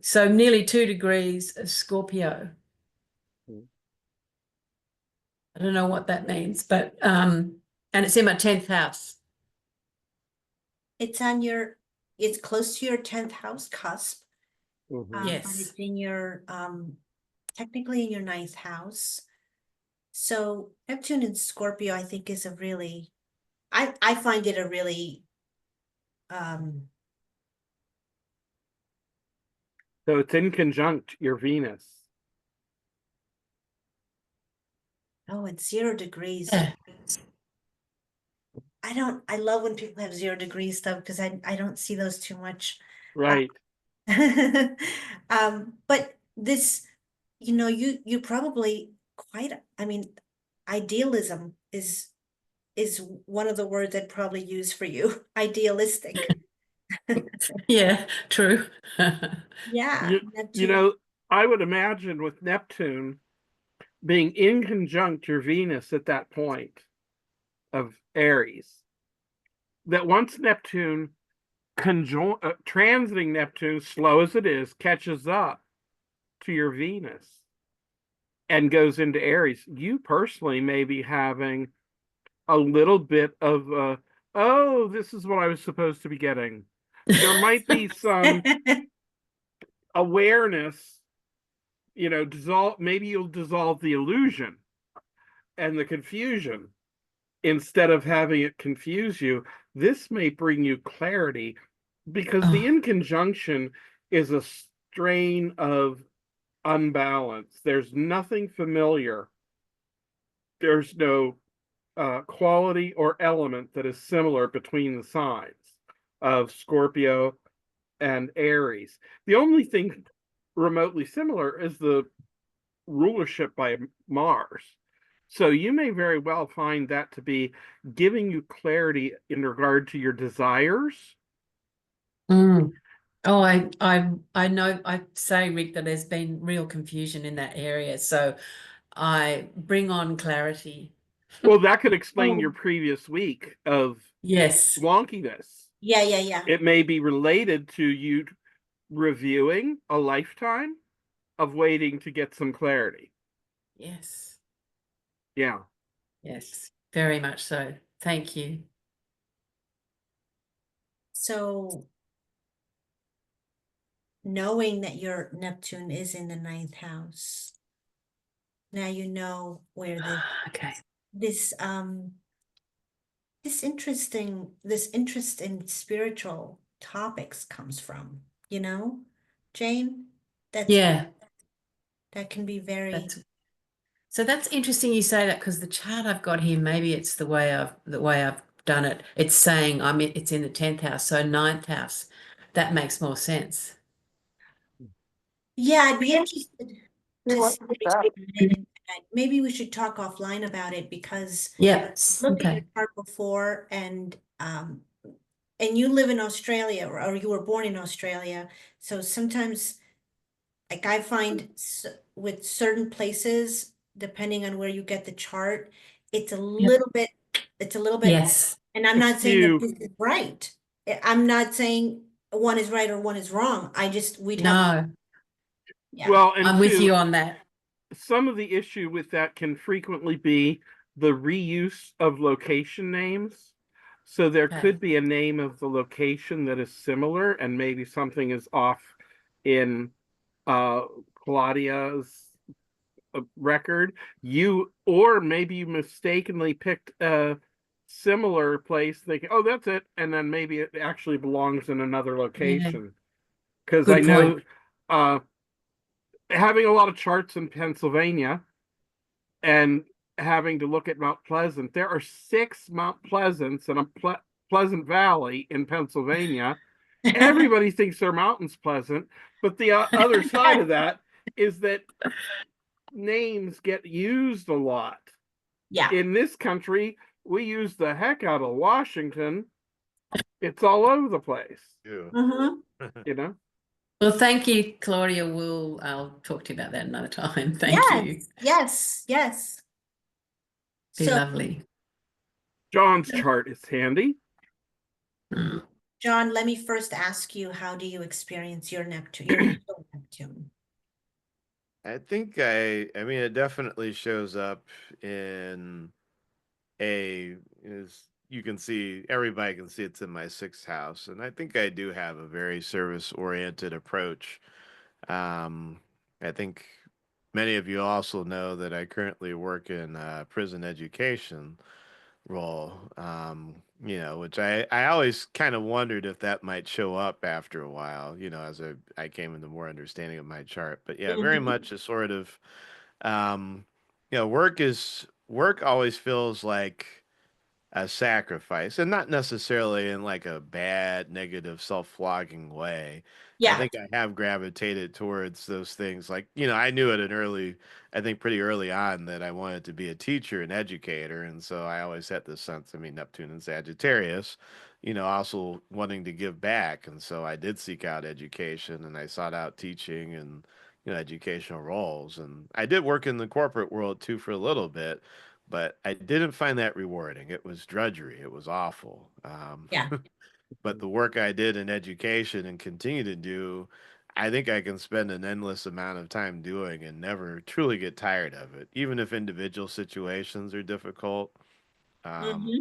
so nearly 2 degrees of Scorpio. I don't know what that means, but and it's in my 10th house. It's close to your 10th house cusp. Mhm. But Yes. it's in your technically in your 9th house. So Neptune in Scorpio, I think, is a really I find it a really So it's in conjunct your Venus. oh, it's 0 degrees. Yeah. I love when people have 0 degrees stuff because I don't see those too much. Right. But this, you probably quite, I mean, idealism is one of the words I'd probably use for you. Idealistic. Yeah, true. Yeah, You, you Neptune. know, I would imagine with Neptune being in conjunct your Venus at that point of Aries, that once Neptune transiting Neptune, slow as it is, catches up to your Venus and goes into Aries, you personally may be having a little bit of oh, this is what I was supposed to be getting. There might be some awareness, maybe you'll dissolve the illusion and the confusion, instead of having it confuse you, this may bring you clarity, because the Oh, in conjunction is a strain of unbalance. There's nothing familiar. There's no quality or element that is similar between the signs of Scorpio and Aries. The only thing remotely similar is the rulership by Mars. So you may very well find that to be giving you clarity in regard to your desires. mm. Oh, I know. I say, Rick, that there's been real confusion in that area. So I bring on clarity. Well, that could explain your Oh, previous week of Yes, wonkiness. yeah, yeah, yeah. It may be related to you reviewing a lifetime of waiting to get some clarity. yes, Yeah. yes, very much so. Thank you. So knowing that your Neptune is in the ninth house, now you know where Okay. this this interest in spiritual topics comes from, you know, Jane? That's Yeah, that can be very, that's so that's interesting you say that, because the chart I've got here, maybe it's the way I've done it. It's saying it's in the 10th house, so ninth house. That makes more sense. yeah, I'd be interested Yeah, to what see was your that? take on it. And maybe we should talk offline about it, because Yeah. looked at your Okay. chart before, and you live in Australia, or you were born in Australia. So sometimes, like, I find with certain places, depending on where you get the chart, it's a Yep. little bit, it's a little bit, Yes. and I'm not saying that Askew. this is right. I'm not saying one is right or one is wrong. We'd have, No, yeah. Well, and I'm with two, you on that. some of the issue with that can frequently be the reuse of location names. So there Okay. could be a name of the location that is similar, and maybe something is off in uh Claudia's record. Or maybe you mistakenly picked a similar place, thinking, oh, that's it, and then maybe it actually belongs in another Yeah. location. Because I Good know point. uh having a lot of charts in Pennsylvania and having to look at Mount Pleasant. There are 6 Mount Pleasants in a Pleasant Valley in Pennsylvania. Everybody thinks their mountain's pleasant, but the other side of that is that names get used a lot. Yeah. In this country, we use the heck out of Washington. It's all over the place, Ew. Mm-hmm. you know? Well, thank you, Claudia. I'll talk to you about that another time. Thank you. Yes, yes, yes. Be So, lovely. John's chart is handy. Mm. John, let me first ask you, how do you experience your Neptune, your natal Neptune? I think I mean, it definitely shows up in is you can see, everybody can see it's in my sixth house, and I think I do have a very service oriented approach. Um, I think many of you also know that I currently work in prison education role, which I always kind of wondered if that might show up after a while, as I came into more understanding of my chart. But yeah, very Mhm. much a sort of, um, work always feels like a sacrifice, and not necessarily in like a bad, negative, self-flogging way. I Yeah. think I have gravitated towards those things. Like, I knew at an early, I think pretty early on, that I wanted to be a teacher and educator. And so I always had this sense, I mean, Neptune and Sagittarius, also wanting to give back. And so I did seek out education, and I sought out teaching and, educational roles. And I did work in the corporate world too for a little bit, but I didn't find that rewarding. It was drudgery. It was awful. Yeah. But the work I did in education and continue to do, I think I can spend an endless amount of time doing and never truly get tired of it, even if individual situations are difficult. Mm-hmm.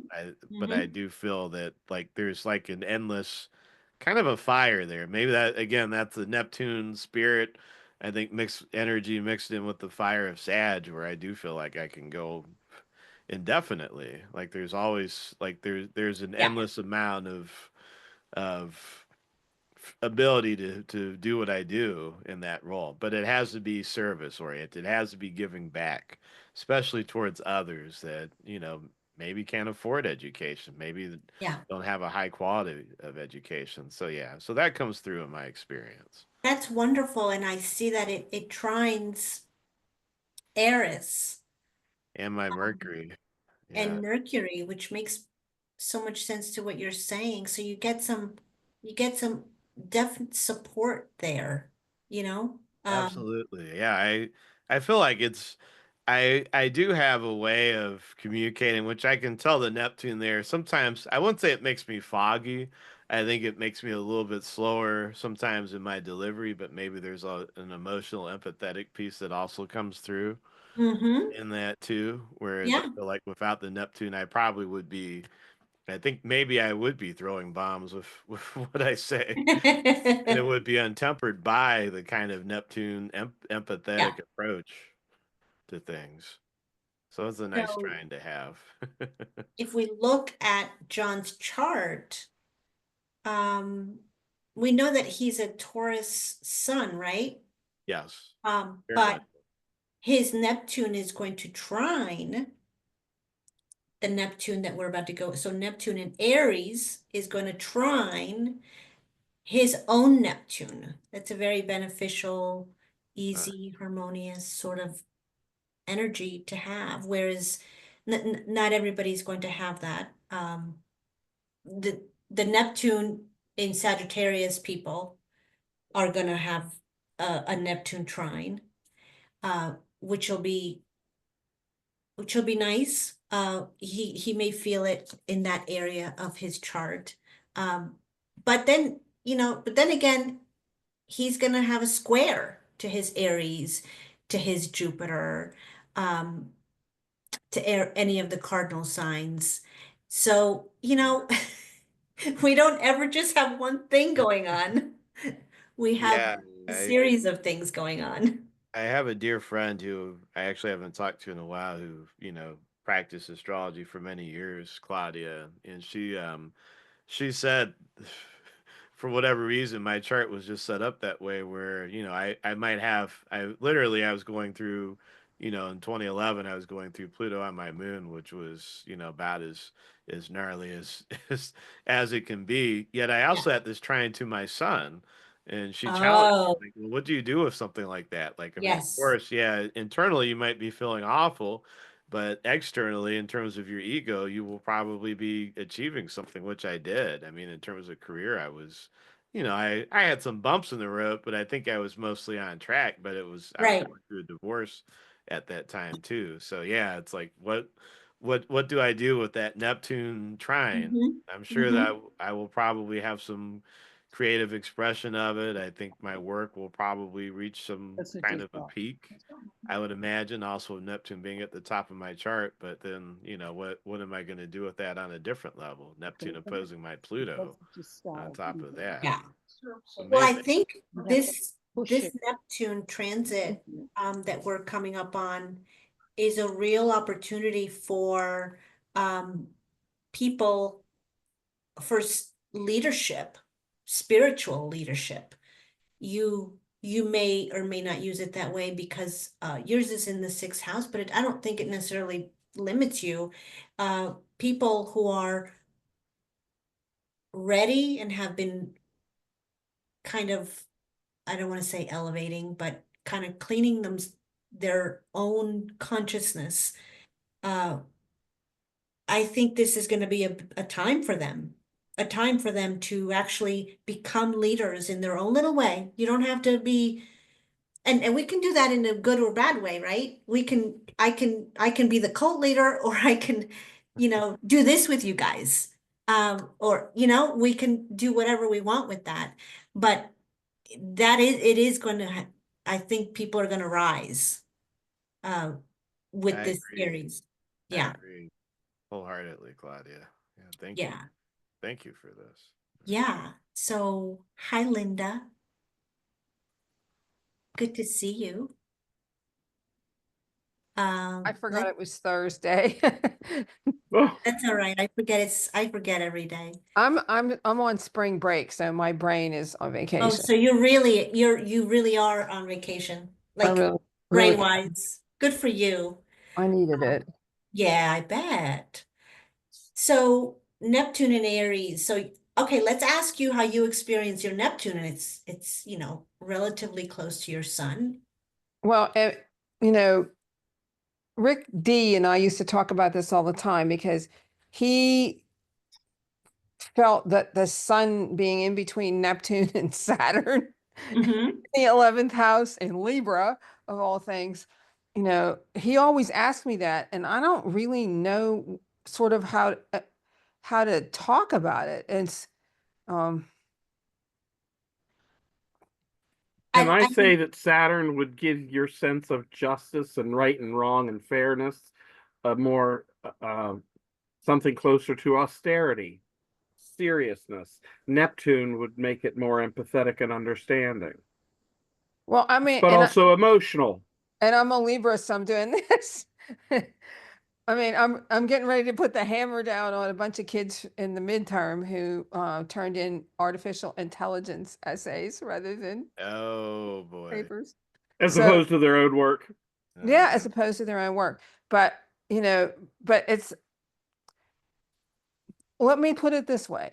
But I Mm-hmm. do feel that like there's like an endless kind of a fire there. Maybe that again, that's the Neptune spirit. I think mixed energy mixed in with the fire of Sag, where I do feel like I can go indefinitely. Like there's always like there's an Yeah. endless amount of ability to do what I do in that role, but it has to be service oriented. It has to be giving back, especially towards others that, maybe can't afford education, maybe Yeah. don't have a high quality of education. So yeah, so that comes through in my experience. That's wonderful. And I see that it trines Eris And my um, Mercury. Yeah, and Mercury, which makes so much sense to what you're saying. So you get some definite support there, you know? absolutely. Yeah, I feel like I do have a way of communicating, which I can tell the Neptune there. Sometimes I wouldn't say it makes me foggy. I think it makes me a little bit slower sometimes in my delivery, but maybe there's an emotional, empathetic piece that also comes through Mm-hmm. in that too. Whereas I Yeah. feel like without the Neptune, I probably would be. I think maybe I would be throwing bombs with, with what I say. And it would be untempered by the kind of Neptune Yeah. empathetic approach to things. So it's a nice So trying to have. if we look at John's chart, um, we know that he's a Taurus sun, right? Yes, very much. But his Neptune is going to trine the Neptune that we're about to go. So Neptune in Aries is going to trine his own Neptune. That's a very beneficial, Uh, easy, harmonious sort of energy to have. Whereas not everybody's going to have that. The Neptune in Sagittarius people are going to have a Neptune trine, uh, which will be which will be nice. He may feel it in that area of his chart. Um, but then again, he's gonna have a square to his Aries, to his Jupiter, um, to any of the cardinal signs. So, we don't ever just have one thing going on. We have yeah, a I series of things going on. I have a dear friend who I actually haven't talked to in a while who, practiced astrology for many years, Claudia, and she said for whatever reason my chart was just set up that way where, I might have I was going through, in 2011 I was going through Pluto on my moon, which was, about as gnarly as as it can be. Yet I Yeah. also had this trine to my sun. And she challenged Oh, me, like, well, what do you do with something like that? Like, I mean, of yes. course, yeah, internally you might be feeling awful, but externally, in terms of your ego, you will probably be achieving something, which I did. I mean, in terms of career, I was, I had some bumps in the road, but I think I was mostly on track. But I was Right. going through a divorce at that time too. So yeah, it's like, what do I do with that Neptune trine? Hmm. I'm sure Hmm. that I will probably have some creative expression of it. I think my work will probably reach some kind of a peak. I would imagine also Neptune being at the top of my chart, but then, what am I going to do with that on a different level? Neptune opposing my Pluto on top of that. Yeah. So Well, I maybe, think this Neptune transit that we're coming up on is a real opportunity for um, people for leadership, spiritual leadership. You may or may not use it that way because yours is in the sixth house, but I don't think it necessarily limits you. People who are ready and have been kind of, I don't want to say elevating, but kind of cleaning their own consciousness. Uh, I think this is going to be a time for them, a time for them to actually become leaders in their own little way. You don't have to be, and we can do that in a good or bad way, right? I can be the cult leader, or I can, do this with you guys. Or, we can do whatever we want with that. But it is going to, I think people are going to rise, uh, with I this agree. series. I Yeah. agree wholeheartedly, Claudia. Yeah, thank you. Yeah. Thank you for this. Yeah. So, hi, Linda. Good to see you. I forgot let- it was Thursday. Oh, that's all right. I forget every day. I'm on spring break, so my brain is on Oh, vacation. so you really are on vacation, I like really, brain really, wise. Good for you. I needed it. Yeah, I bet. So Neptune and Aries. So okay, let's ask you how you experience your Neptune, and it's relatively close to your sun. Well, you know, Rick D and I used to talk about this all the time because he felt that the sun being in between Neptune and Saturn, Mm-hmm. the 11th house in Libra of all things, he always asked me that, and I don't really know sort of how to talk about it. It's um can I I I say that Saturn would give your sense of justice and right and wrong and fairness a more something closer to austerity, seriousness. Neptune would make it more empathetic and understanding, well, I mean, but also emotional. and I'm a Libra, so I'm doing this. I mean, I'm getting ready to put the hammer down on a bunch of kids in the midterm who turned in artificial intelligence essays rather than Oh boy. papers. As So opposed to their own work. yeah, as opposed to their own work. But but let me put it this way.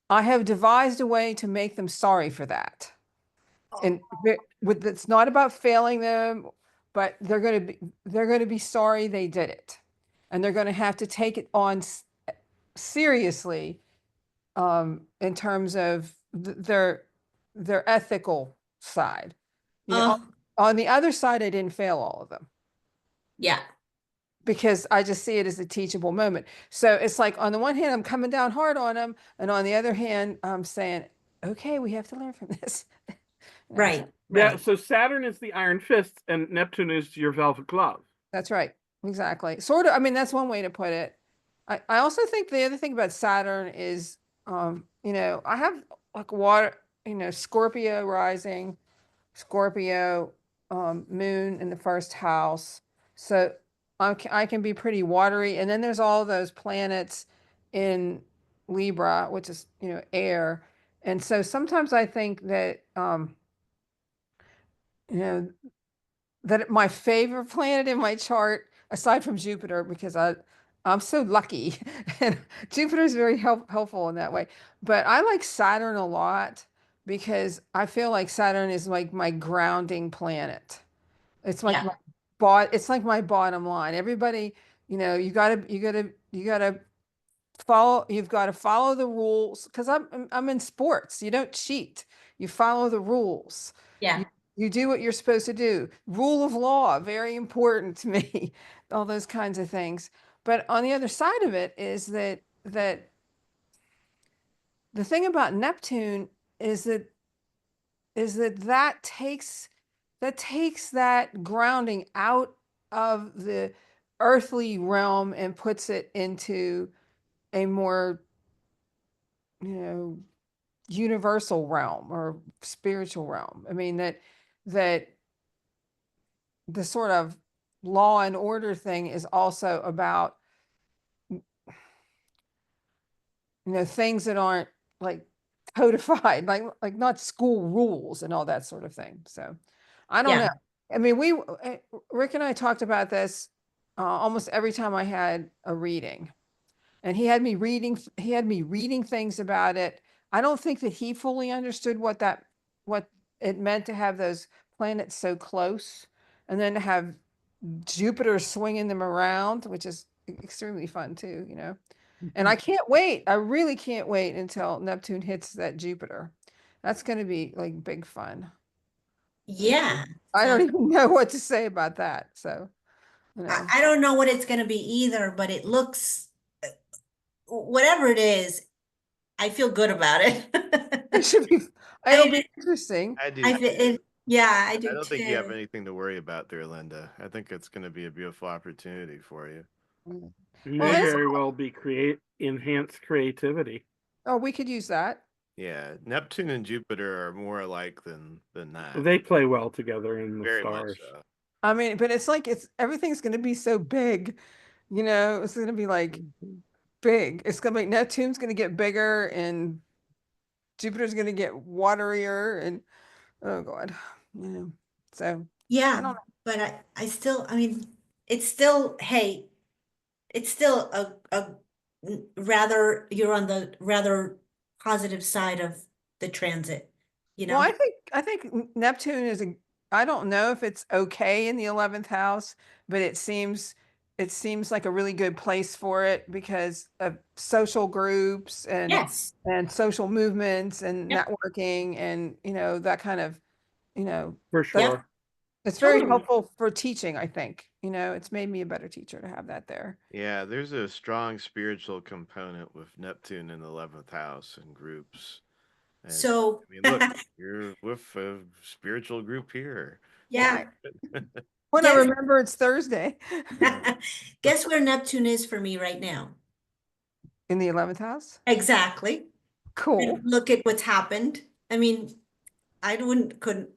I have devised a way to make them sorry for that. And it's not about failing them, but they're going to be sorry they did it. And they're going to have to take it on seriously in terms of their ethical side. uh On the other side, I didn't fail all of them yeah. because I just see it as a teachable moment. So it's like on the one hand, I'm coming down hard on them, and on the other hand, I'm saying, okay, we have to learn from this. Right, Yeah, right. so Saturn is the iron fist and Neptune is your velvet glove. That's right. Exactly. Sort of. I mean, that's one way to put it. I also think the other thing about Saturn is, I have like water, Scorpio rising, Scorpio moon in the first house. So I can be pretty watery. And then there's all those planets in Libra, which is, air. And so sometimes I think that, you know, that my favorite planet in my chart, aside from Jupiter, because I'm so lucky, and Jupiter is very helpful in that way. But I like Saturn a lot because I feel like Saturn is like my grounding planet. It's like Yeah, my it's like my bottom line. Everybody, you gotta you've got to follow the rules because I'm in sports. You don't cheat. You follow the rules. yeah, You do what you're supposed to do. Rule of law, very important to me. All those kinds of things. But on the other side of it is that the thing about Neptune is that takes that grounding out of the earthly realm and puts it into a more, you know, universal realm or spiritual realm. I mean that the sort of law and order thing is also about, things that aren't like codified, like not school rules and all that sort of thing. So I don't know. yeah, I mean, Rick and I talked about this almost every time I had a reading, and he had me reading things about it. I don't think that he fully understood what it meant to have those planets so close, and then to have Jupiter swinging them around, which is extremely fun too, And I can't wait. I really can't wait until Neptune hits that Jupiter. That's going to be like big fun. yeah. I don't Sounds. even know what to say about that. So, you know, I don't know what it's going to be either, but it looks, whatever it is, I feel good about it. it should be, it'll I, be interesting. I do I, too. yeah, I I do don't think you have too. anything to worry about there, Linda. I think it's going to be a beautiful opportunity for you. Mm. Well, May Well, very well be enhanced creativity. oh, we could use that. Yeah, Neptune and Jupiter are more alike than not. They play well together in the Very much stars. so. I mean, but it's like everything's going to be so big, it's going to be like big. It's going to be Neptune's going to get bigger and Jupiter's going to get waterier and oh God, so I Yeah, don't know. but I still, I mean, it's still, hey, it's still rather, you're on the rather positive side of the transit, you Well, know? I think Neptune I don't know if it's okay in the 11th house, but it seems like a really good place for it because of social groups Yes. and social movements and Yep. networking and that kind of, you know, For that's Yeah, sure. it's very totally. helpful for teaching, I think. It's made me a better teacher to have that there. Yeah, there's a strong spiritual component with Neptune in the 11th house and groups. And So, I mean, look, you're with a spiritual group here. yeah, When I guess remember it's Thursday Yeah. guess where Neptune is for me right now? in the 11th house. Exactly. And Cool. look at what's happened. I mean, I couldn't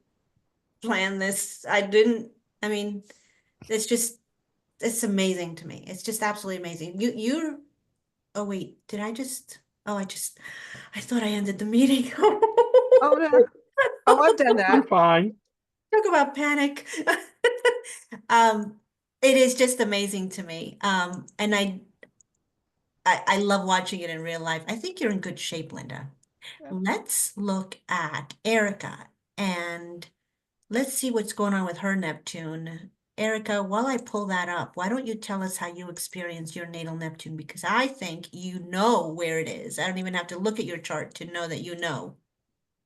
plan this. I didn't, I mean, it's just, it's amazing to me. It's just absolutely amazing. Oh wait, did I just, oh, I thought I ended the meeting. Oh no. Oh, I've done You're that. fine. Talk about panic. Um, it is just amazing to me. And I love watching it in real life. I think you're in good shape, Linda. Yeah. Let's look at Erica and let's see what's going on with her Neptune. Erica, while I pull that up, why don't you tell us how you experience your natal Neptune? Because I think you know where it is. I don't even have to look at your chart to know that you know.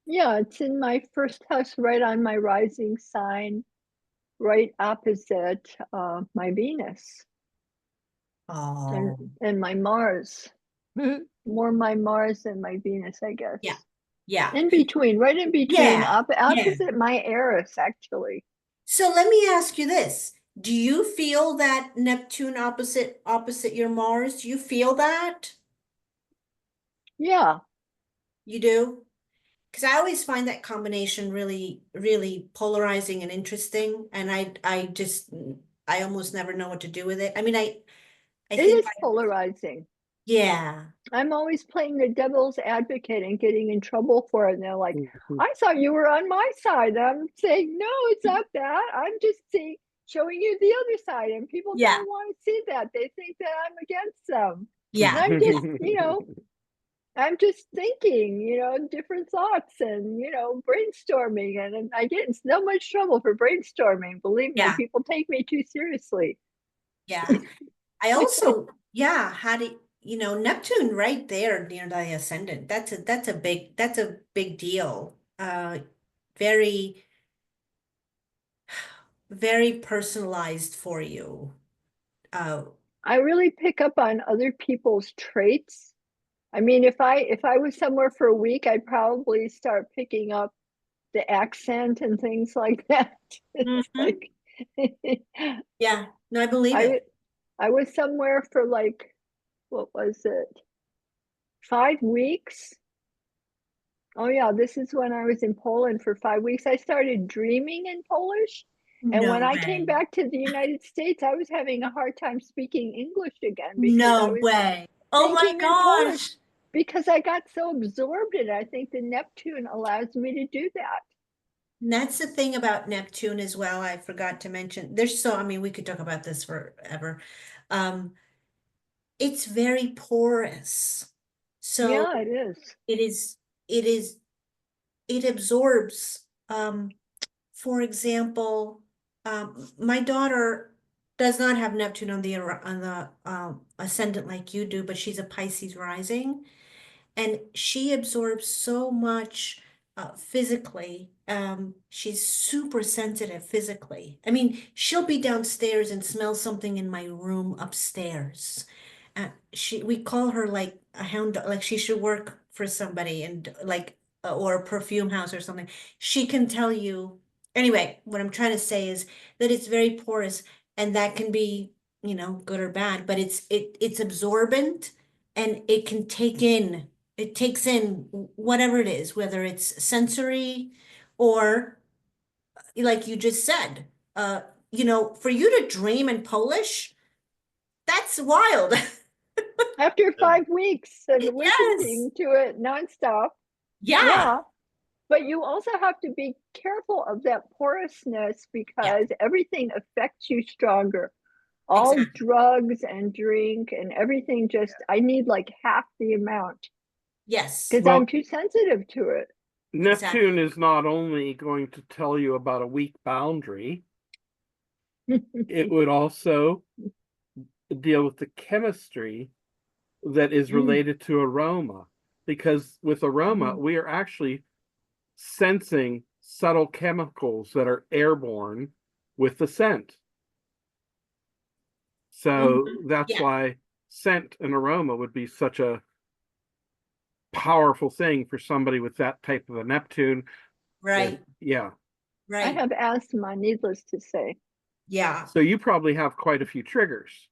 Yeah, it's in my first house, right on my rising sign, right opposite my Venus Oh, and my Mars. More my Mars than my Venus, I yeah. guess. Yeah. In between, right in between, Yeah. Yeah. opposite my Aries, actually. So let me ask you this. Do you feel that Neptune opposite your Mars? Do you feel that? Yeah, You do? Because I always find that combination really, really polarizing and interesting. And I almost never know what to do with it. I mean, I it think is polarizing. yeah, I'm always playing the devil's advocate and getting in trouble for it. And they're like, Mhm. I thought you were on my side. I'm saying, no, it's not that. I'm just showing you the other side. And people yeah, don't want to see that. They think that I'm against them. And yeah, I'm just, I'm just thinking, different thoughts and, brainstorming. And I get in so much trouble for brainstorming. Believe me, yeah, people take me too seriously. yeah. I also, yeah, had it, Neptune right there near the ascendant. That's a big deal. Very, very personalized for you. Uh, I really pick up on other people's traits. I mean, if I was somewhere for a week, I'd probably start picking up the accent and things like that. It's mhm. like Yeah, no, I believe I it. w- I was somewhere for like, what was it? 5 weeks. Oh yeah, this is when I was in Poland for 5 weeks. I started dreaming in Polish. And when No I came way. back to the United States, I was having a hard time speaking English again because I No was way. Oh my thinking in Polish gosh. because I got so absorbed in it. I think the Neptune allows me to do that. And that's the thing about Neptune as well. I forgot to mention. I mean, we could talk about this forever. Um, it's very porous. So Yeah, it is. it is, it is, it absorbs. For example, my daughter does not have Neptune on the ascendant like you do, but she's a Pisces rising. And she absorbs so much physically. She's super sensitive physically. I mean, she'll be downstairs and smell something in my room upstairs. We call her like a hound dog, like she should work for somebody and like or a perfume house or something. She can tell you. Anyway, what I'm trying to say is that it's very porous, and that can be, good or bad, but it's absorbent and it takes in whatever it is, whether it's sensory or like you just said, you know, for you to dream in Polish, that's wild. After 5 weeks of Yes. listening to it nonstop. Yeah. Yeah. But you also have to be careful of that porousness because everything affects you stronger. All Exactly. drugs and drink and everything just, I need like half the amount Yes. because Well, I'm too sensitive to it. Neptune is not only going to tell you about a weak boundary, it would also deal with the chemistry that is related to aroma. Because with aroma, we are actually sensing subtle chemicals that are airborne with the scent. So that's Yeah. why scent and aroma would be such a powerful thing for somebody with that type of a Neptune. Right. Yeah. I Right. have asthma, needless to say. Yeah. So you probably have quite a few triggers.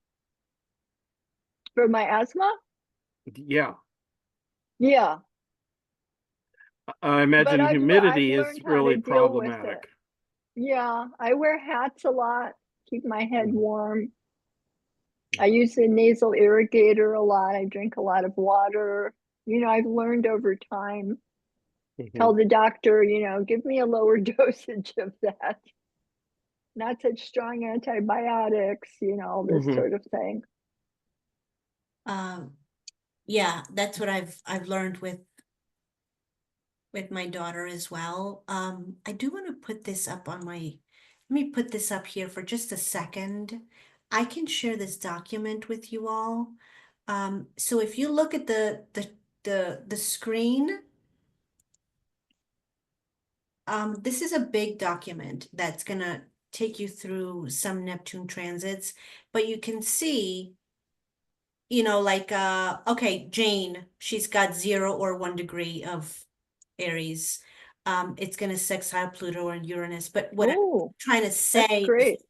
For my asthma? Yeah. Yeah. I But imagine I've humidity is learned how to really deal with it. problematic. Yeah. I wear hats a lot, keep my head Mhm. warm. I use the nasal irrigator a lot. I drink a lot of water. You know, I've learned over time. Tell the doctor, you know, give me a lower dosage of that. Not such strong antibiotics, you know, all this Mhm. sort of thing. Yeah, that's what I've learned with my daughter as well. I do want to put this up on my, let me put this up here for just a second. I can share this document with you all. So if you look at the screen, this is a big document that's gonna take you through some Neptune transits, but you can see, you know, like, okay, Jane, she's got 0 or 1 degree of Aries. It's gonna sextile Pluto and Uranus, but what I'm Oh, trying to that's say is great.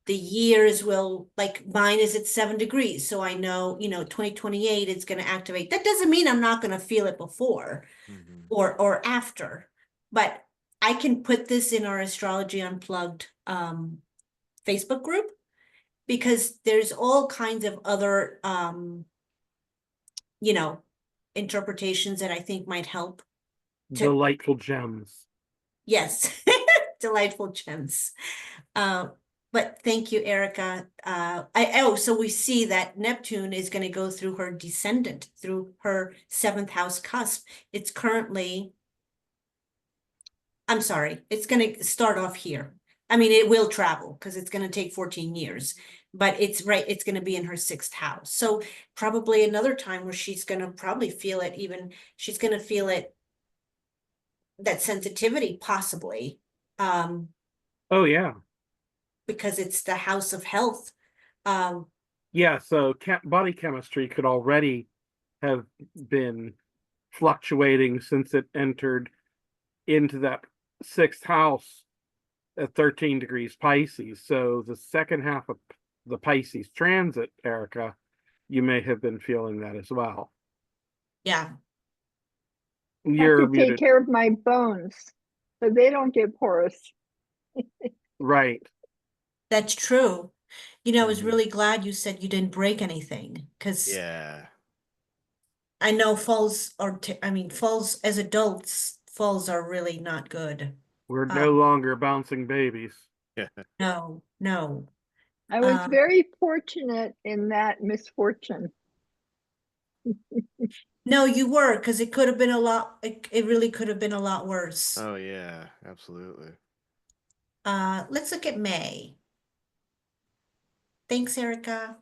the years will, like, mine is at 7 degrees, so I know, you know, 2028 it's gonna activate. That doesn't mean I'm not gonna feel it before or after, but I can put this in our Astrology Unplugged Facebook group because there's all kinds of other you know, interpretations that I think might help. Delightful gems. Yes, delightful gems. Uh, but thank you, Erica. So we see that Neptune is going to go through her descendant, through her 7th house cusp. It's currently, I'm sorry, it's going to start off here. I mean, it will travel because it's going to take 14 years, but it's going to be in her 6th house. So probably another time where she's going to probably feel it, she's going to feel it, that sensitivity possibly, Oh, yeah. because it's the house of health. Um, Yeah. So body chemistry could already have been fluctuating since it entered into that 6th house at 13 degrees Pisces. So the second half of the Pisces transit, Erica, you may have been feeling that as well. yeah, Have You're to take muted. care of my bones so they don't get porous. Right. that's true. You know, I was Mhm. really glad you said you didn't break anything because Yeah. I know falls are, I mean, falls as adults, falls are really not good. We're no Um, longer bouncing babies. Yeah. no, no. I was very fortunate in that misfortune. No, you were, because it could have been a lot, it really could have been a lot worse. Oh yeah, absolutely. Let's look at May. Thanks, Erica.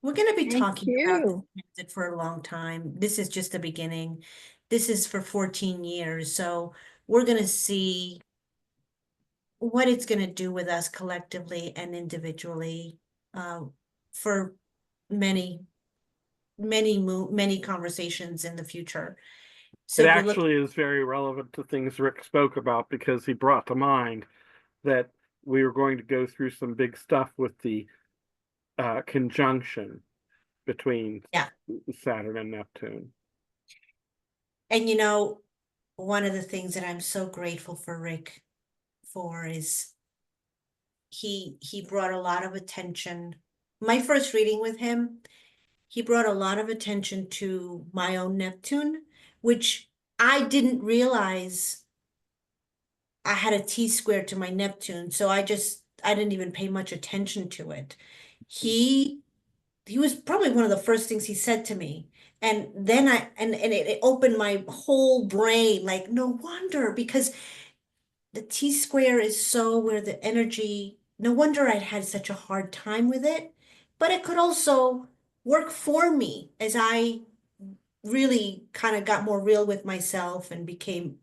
We're going to be Thank talking about this you. transit for a long time. This is just the beginning. This is for 14 years. So we're going to see what it's going to do with us collectively and individually for many, many conversations in the future. It So we look, actually is very relevant to things Rick spoke about because he brought to mind that we were going to go through some big stuff with the conjunction between yeah. Saturn and Neptune. And you know, one of the things that I'm so grateful for Rick for is he brought a lot of attention. My first reading with him, he brought a lot of attention to my own Neptune, which I didn't realize I had a T-square to my Neptune, so I didn't even pay much attention to it. He was probably one of the first things he said to me. And then it opened my whole brain, like, no wonder, because the T-square is so where the energy, no wonder I'd had such a hard time with it, but it could also work for me as I really kind of got more real with myself and became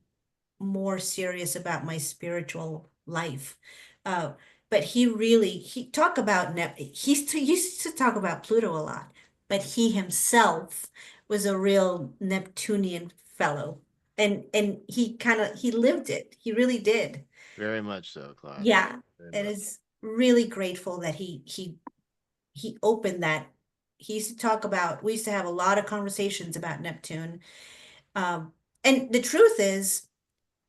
more serious about my spiritual life. Uh, but he talk about he used to talk about Pluto a lot, but he himself was a real Neptunian fellow. And he lived it. He really did. Very much so, Claudia. Yeah. Very And much. is really grateful that he opened that. He used to talk about, we used to have a lot of conversations about Neptune. Um, and the truth is,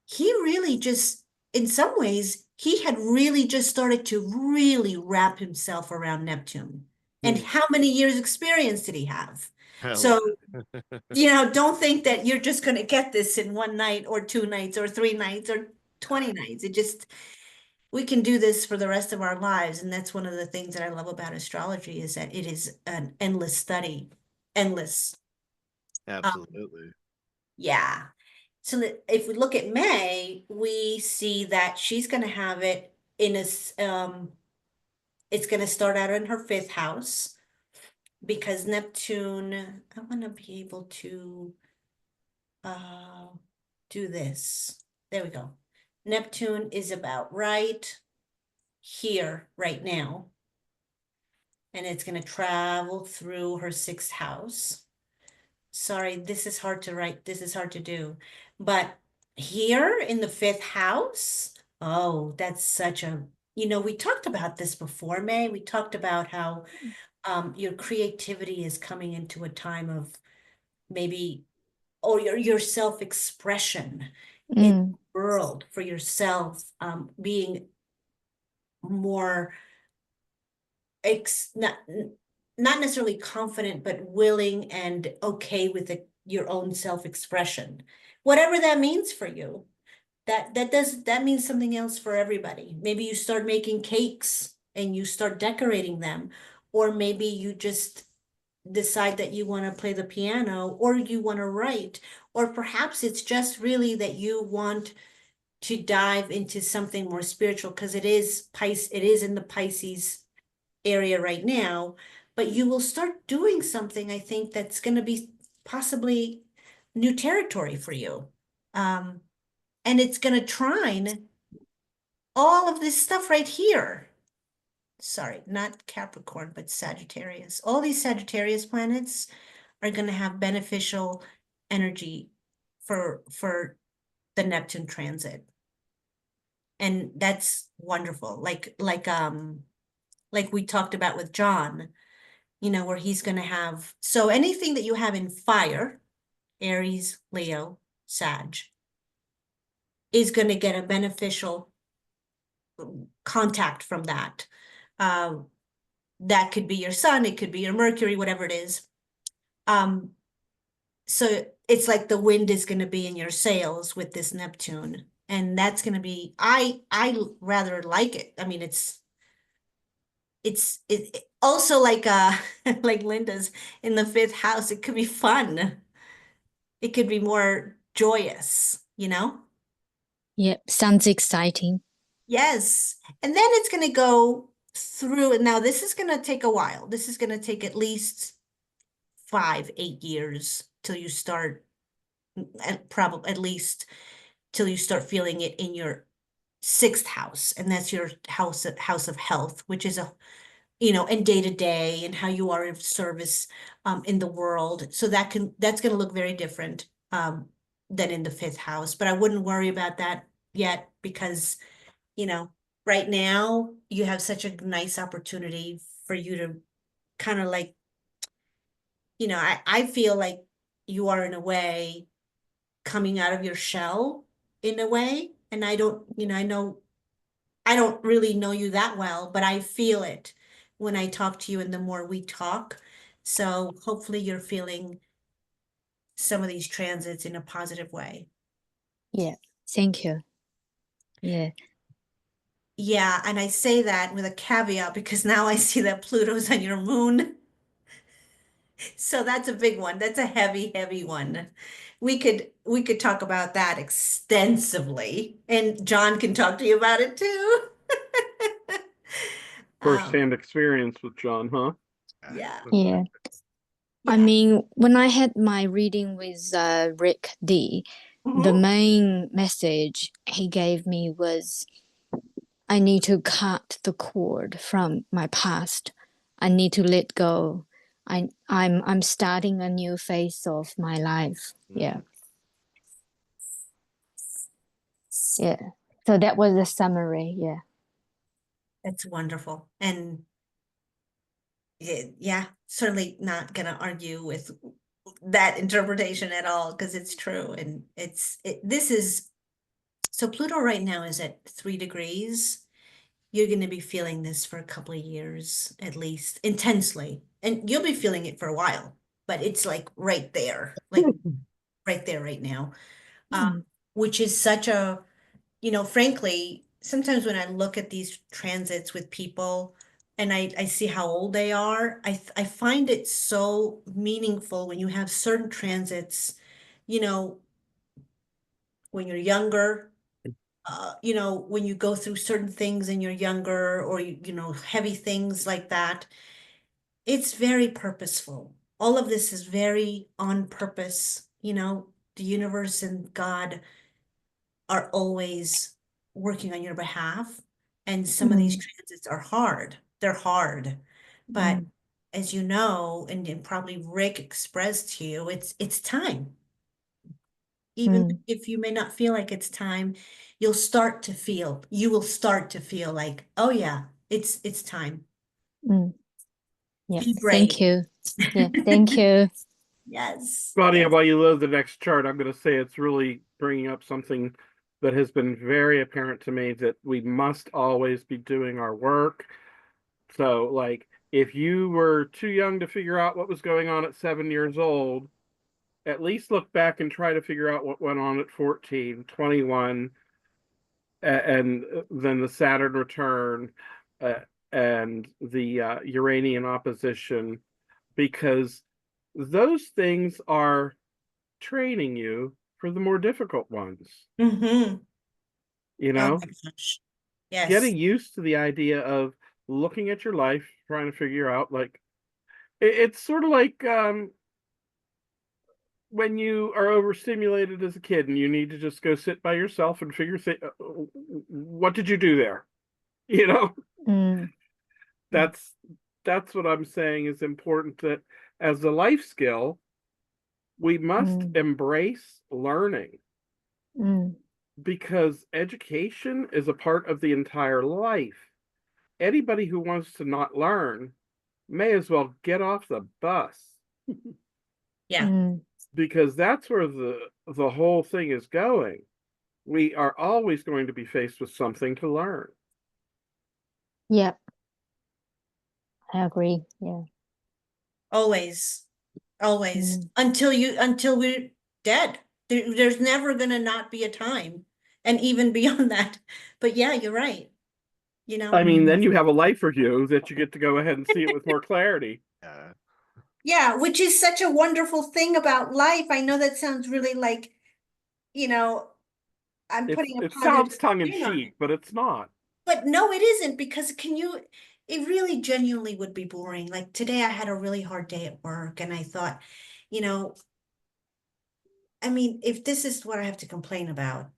he really just, in some ways, he had really just started to really wrap himself around Neptune. And Hmm. how many years experience did he have? A So, lot. don't think that you're just going to get this in one night or 2 nights or 3 nights or 20 nights. We can do this for the rest of our lives. And that's one of the things that I love about astrology is that it is an endless study, endless. Absolutely. Yeah. So that if we look at May, we see that she's going to have it it's going to start out in her fifth house because Neptune, I want to be able to uh, do this. There we go. Neptune is about right here, right now. And it's going to travel through her sixth house. Sorry, this is hard to write. This is hard to do. But here in the fifth house, oh, that's such a, we talked about this before, May. We talked about how your creativity is coming into a time of maybe, or your self-expression in the Mm. world for yourself, being more not necessarily confident, but willing and okay with your own self-expression, whatever that means for you. That means something else for everybody. Maybe you start making cakes and you start decorating them, or maybe you just decide that you want to play the piano or you want to write, or perhaps it's just really that you want to dive into something more spiritual because it is in the Pisces area right now, but you will start doing something, I think, that's going to be possibly new territory for you. And it's going to trine all of this stuff right here. Sorry, not Capricorn, but Sagittarius. All these Sagittarius planets are going to have beneficial energy for the Neptune transit. And that's wonderful. Like we talked about with John, where he's going to have, so anything that you have in fire, Aries, Leo, Sag, is going to get a beneficial contact from that. That could be your sun, it could be your Mercury, whatever it is. So it's like the wind is going to be in your sails with this Neptune. And that's going to be, I rather like it. I mean, it also like like Linda's in the fifth house, it could be fun. It could be more joyous. Yep, sounds exciting. Yes. And then it's going to go through, and now this is going to take a while. This is going to take at least 5-8 years till you start, probably at least till you start feeling it in your sixth house. And that's your house of health, which is and day to day and how you are of service in the world. So that's going to look very different than in the fifth house. But I wouldn't worry about that yet because, right now you have such a nice opportunity for you to kind of like, I feel like you are in a way coming out of your shell in a way. And I don't, I know I don't really know you that well, but I feel it when I talk to you and the more we talk. So hopefully you're feeling some of these transits in a positive way. Yeah. Thank you. Yeah. Yeah, and I say that with a caveat because now I see that Pluto's on your moon. So that's a big one. That's a heavy, heavy one. We could talk about that extensively, and John can talk to you about it too. Um, First-hand experience with John, huh? yeah, Yeah. I yeah. mean, when I had my reading with Rick D, the Mhm. main message he gave me was I need to cut the cord from my past. I need to let go. I'm starting a new phase of my life. Yeah. Yeah. So that was the summary. Yeah. That's wonderful. And yeah, certainly not gonna argue with that interpretation at all because it's true. And this is so Pluto right now is at 3 degrees. You're going to be feeling this for a couple of years at least, intensely. And you'll be feeling it for a while, but it's like like right there right now. Mm. Which is such a, frankly, sometimes when I look at these transits with people and I see how old they are, I find it so meaningful when you have certain transits, you know, when you're younger, when you go through certain things and you're younger or, heavy things like that, it's very purposeful. All of this is very on purpose. The universe and God are always working on your behalf. And some of these Mm. transits are hard. They're hard. But Mm. as you know, and probably Rick expressed to you, it's time. Even Mm. if you may not feel like it's time, you will start to feel like, oh yeah, it's time. Mm. Yeah. Be Thank brave. you. Yeah. Thank you. Yes, Claudia, yes. while you load the next chart, I'm going to say it's really bringing up something that has been very apparent to me that we must always be doing our work. So, like, if you were too young to figure out what was going on at 7 years old, at least look back and try to figure out what went on at 14, 21, and then the Saturn return uh, and the Uranian opposition, because those things are training you for the more difficult ones. Mm-hmm. You Oh know, my gosh. Yes. getting used to the idea of looking at your life, trying to figure out, like, it's sort of like when you are overstimulated as a kid and you need to just go sit by yourself and figure what did you do there? You know, Mm. that's that's what I'm saying is important, that as a life skill, we must Mm. embrace learning, Mm. because education is a part of the entire life. Anybody who wants to not learn may as well get off the bus, Yeah. Mm. because that's where the whole thing is going. We are always going to be faced with something to learn. Yeah. I agree. Yeah. Always. Always. Mm. Until we're dead. There's never gonna not be a time. And even beyond that. But yeah, you're right. You I know, mean, Mm. then you have a life review that you get to go ahead and see it with more clarity. Yeah. yeah, which is such a wonderful thing about life. I know that sounds really like, you know, I'm putting a It positive sounds tongue in spin on cheek, it. but it's not. But no, it isn't because it really genuinely would be boring. Like today I had a really hard day at work and I thought, you know, I mean, if this is what I have to complain about,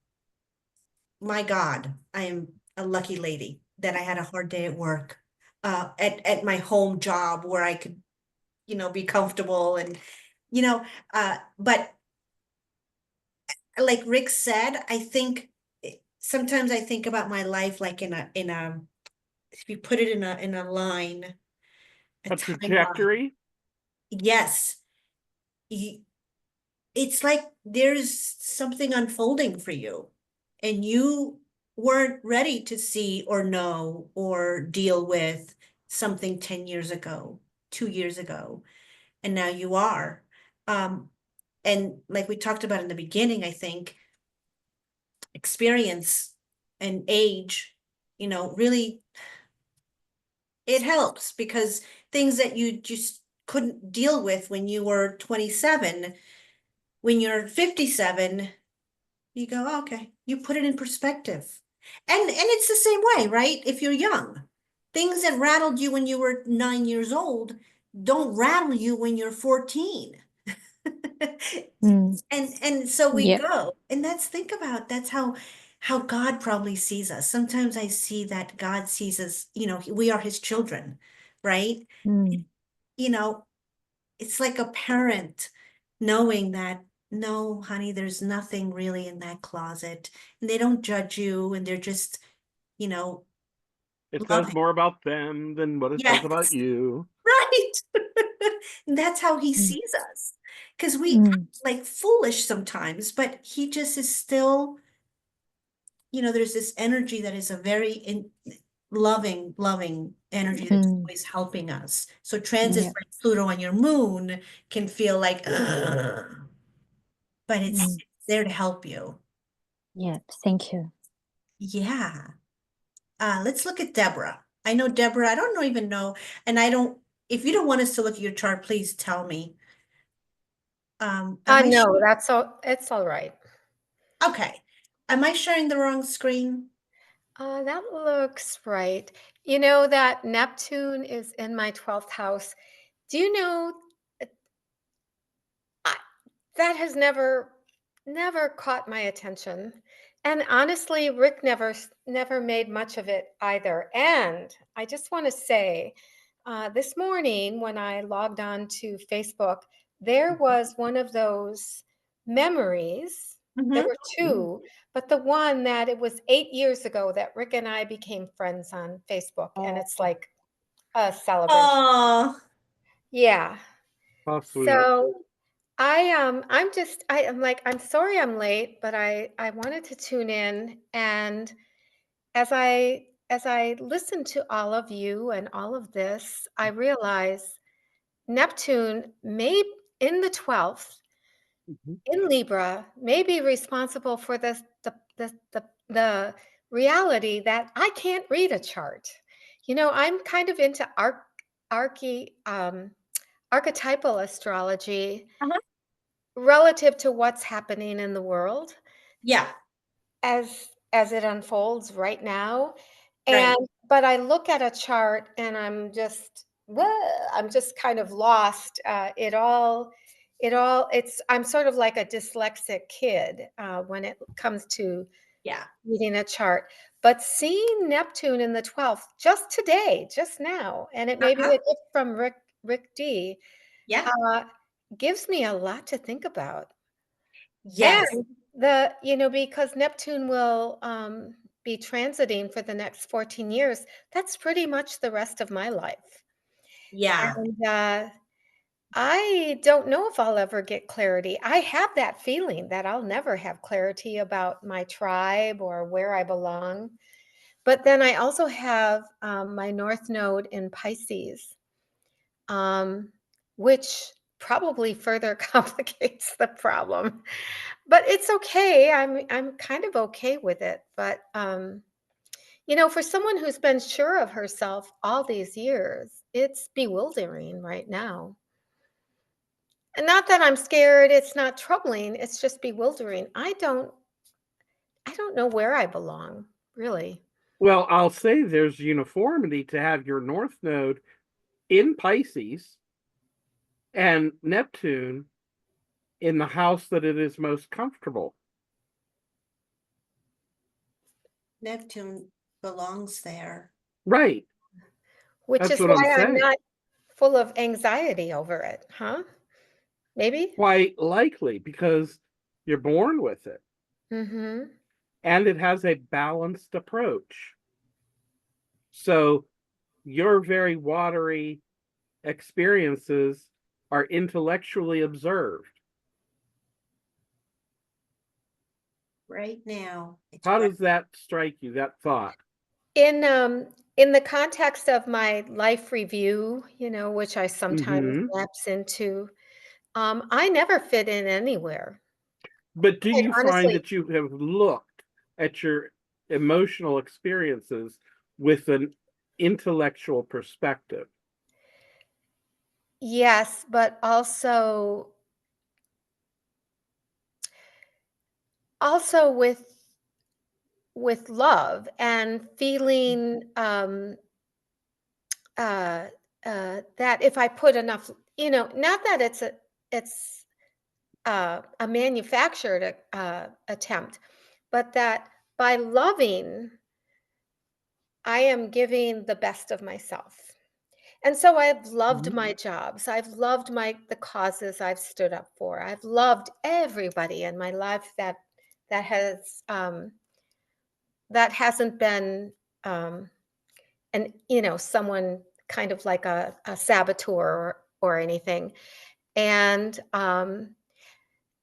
my God, I am a lucky lady that I had a hard day at work, at my home job where I could, be comfortable and, but like Rick said, I think sometimes I think about my life like if you put it in a line, a A timeline. trajectory. Yes, y- it's like there's something unfolding for you, and you weren't ready to see or know or deal with something 10 years ago, 2 years ago, and now you are. And like we talked about in the beginning, I think experience and age, really it helps, because things that you just couldn't deal with when you were 27, when you're 57, you go, "Oh, okay," you put it in perspective. And it's the same way, right? If you're young, things that rattled you when you were 9 years old don't rattle you when you're 14. Mm. And so we Yep. go, and that's how God probably sees us. Sometimes I see that God sees us, we are his children, right? Mm. You know, it's like a parent knowing that, no, honey, there's nothing really in that closet. And they don't judge you, and they're just, you know, It says loving. more about them than what it says about Yes, you. right. And that's how he Mm. sees us. Because we Mm. like foolish sometimes, but he just is still, there's this energy that is a very loving energy that's Mm. always helping us. So transits Yep. like Pluto on your moon can feel like, "Ugh," but it's Mm. there to help you. Yep. Thank you. Yeah. Let's look at Deborah. I know Deborah, I don't know even know, and if you don't want us to look at your chart, please tell me. Am I No, that's all. It's all right. okay? Am I sharing the wrong screen? That looks right. You know that Neptune is in my 12th house. Do you know uh, I, that has never caught my attention. And honestly, Rick never made much of it either. And I just want to say, this morning when I logged on to Facebook, there was one of those memories. There Mm-hmm. were two, but the one that it was 8 years ago that Rick and I became friends on Facebook, and it's like a celebration. Oh, Yeah. How sweet. So I'm like, I'm sorry I'm late, but I wanted to tune in, and as I listen to all of you and all of this, I realize Neptune may in the 12th Mhm. in Libra may be responsible for the reality that I can't read a chart. I'm kind of into archy archetypal astrology uh-huh. relative to what's happening in the world Yeah, as it unfolds right now. right. And but I look at a chart and I'm just kind of lost. I'm sort of like a dyslexic kid when it comes to Yeah. reading a chart. But seeing Neptune in the 12th just today, just now, and it may be Uh-huh. a gift from Rick D, Yeah. uh, gives me a lot to think about. Yes. And because Neptune will be transiting for the next 14 years, that's pretty much the rest of my life. Yeah. And I don't know if I'll ever get clarity. I have that feeling that I'll never have clarity about my tribe or where I belong. But then I also have my North Node in Pisces, um, which probably further complicates the problem. But it's okay. I'm kind of okay with it. But for someone who's been sure of herself all these years, it's bewildering right now. And not that I'm scared, it's not troubling, it's just bewildering. I don't know where I belong, really. Well, I'll say there's uniformity to have your North Node in Pisces and Neptune in the house that it is most comfortable. Neptune belongs there. Right. Which That's is what I'm why I'm saying. not full of anxiety over it, huh? Maybe? Quite likely because you're born with it Mm-hmm. and it has a balanced approach. So your very watery experiences are intellectually observed. right now. It's How right. does that strike you, that thought? In the context of my life review, which I sometimes Hmm. lapse into, I never fit in anywhere. But do Quite you find honestly, that you have looked at your emotional experiences with an intellectual perspective? yes, but also with love and feeling uh, that if I put enough, not that it's a manufactured attempt, but that by loving, I am giving the best of myself. And so I've loved Mhm. my jobs. I've loved the causes I've stood up for. I've loved everybody in my life that has that hasn't been someone kind of like a saboteur or anything. And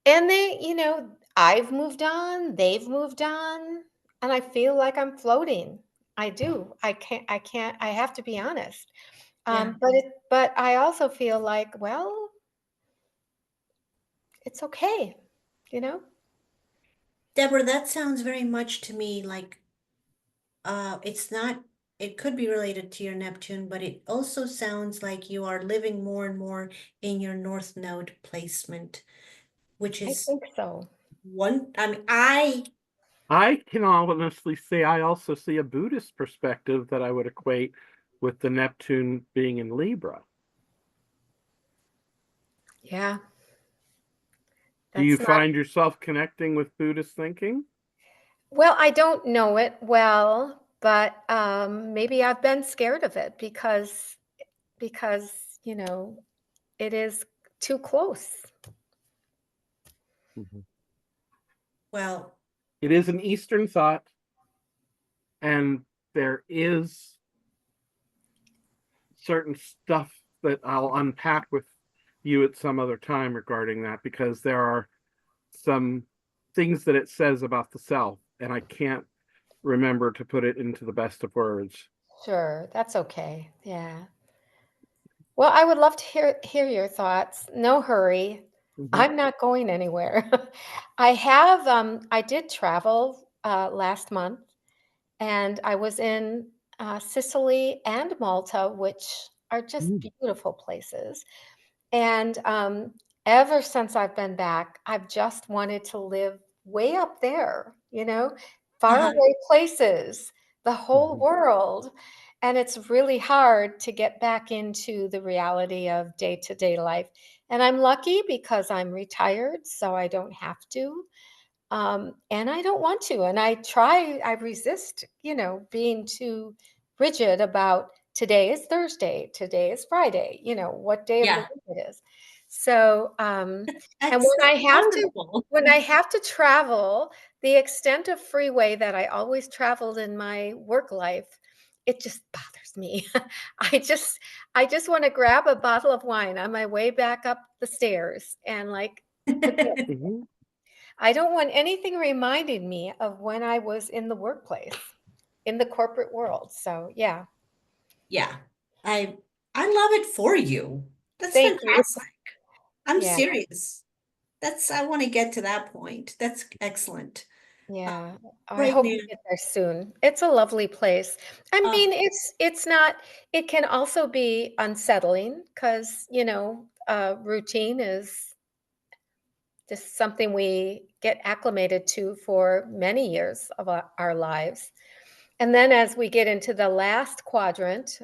they, I've moved on, they've moved on, and I feel like I'm floating. I do. I have to be honest. Yeah. But I also feel like, well, it's okay, you know? Deborah, that sounds very much to me like it's not, it could be related to your Neptune, but it also sounds like you are living more and more in your North Node placement, which I is think so. one, I mean, I can honestly say I also see a Buddhist perspective that I would equate with the Neptune being in Libra. Yeah, Do you that's not find yourself connecting with Buddhist thinking? well, I don't know it well, but maybe I've been scared of it because, it is too close. Mhm. well, It is an Eastern thought, and there is certain stuff that I'll unpack with you at some other time regarding that, because there are some things that it says about the self, and I can't remember to put it into the best of words. Sure, that's okay. Yeah. Well, I would love to hear your thoughts. No hurry. Mhm. I'm not going anywhere. I did travel last month, and I was in Sicily and Malta, which are just Mm. beautiful places. And ever since I've been back, I've just wanted to live way up there, far uh-huh. away places, the whole Mhm. world. And it's really hard to get back into the reality of day to day life. And I'm lucky because I'm retired, so I don't have to. And I don't want to. And I resist, being too rigid about today is Thursday, today is Friday, what day of the Yeah, week it is. So, and that's wonderful. when I have to travel the extent of freeway that I always traveled in my work life, it just bothers me. I just want to grab a bottle of wine on my way back up the stairs and like forget. Mhm. I don't want anything reminding me of when I was in the workplace, in the corporate world. So, yeah. Yeah, I I love it for you. That's Thank you. fantastic. I'm Yeah. serious. I want to get to that point. That's excellent. Uh, Yeah. I right hope now, you get there soon. It's a lovely place. I uh, mean, it's not it can also be unsettling because, routine is just something we get acclimated to for many years of our lives. And then as we get into the last quadrant,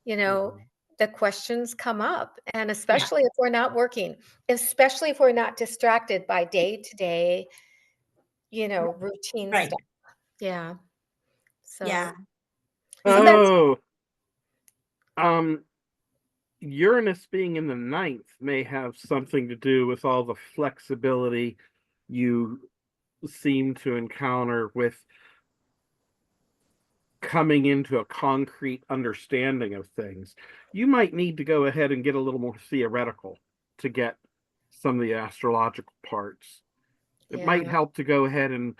you know, Mhm. the questions come up. And yeah, especially if we're not working, especially if we're not distracted by day to day, routine right. stuff. Yeah. So, Yeah. so You that's Oh, um, Uranus being in the ninth may have something to do with all the flexibility you seem to encounter with coming into a concrete understanding of things. You might need to go ahead and get a little more theoretical to get some of the astrological parts. It Yeah. might help to go ahead and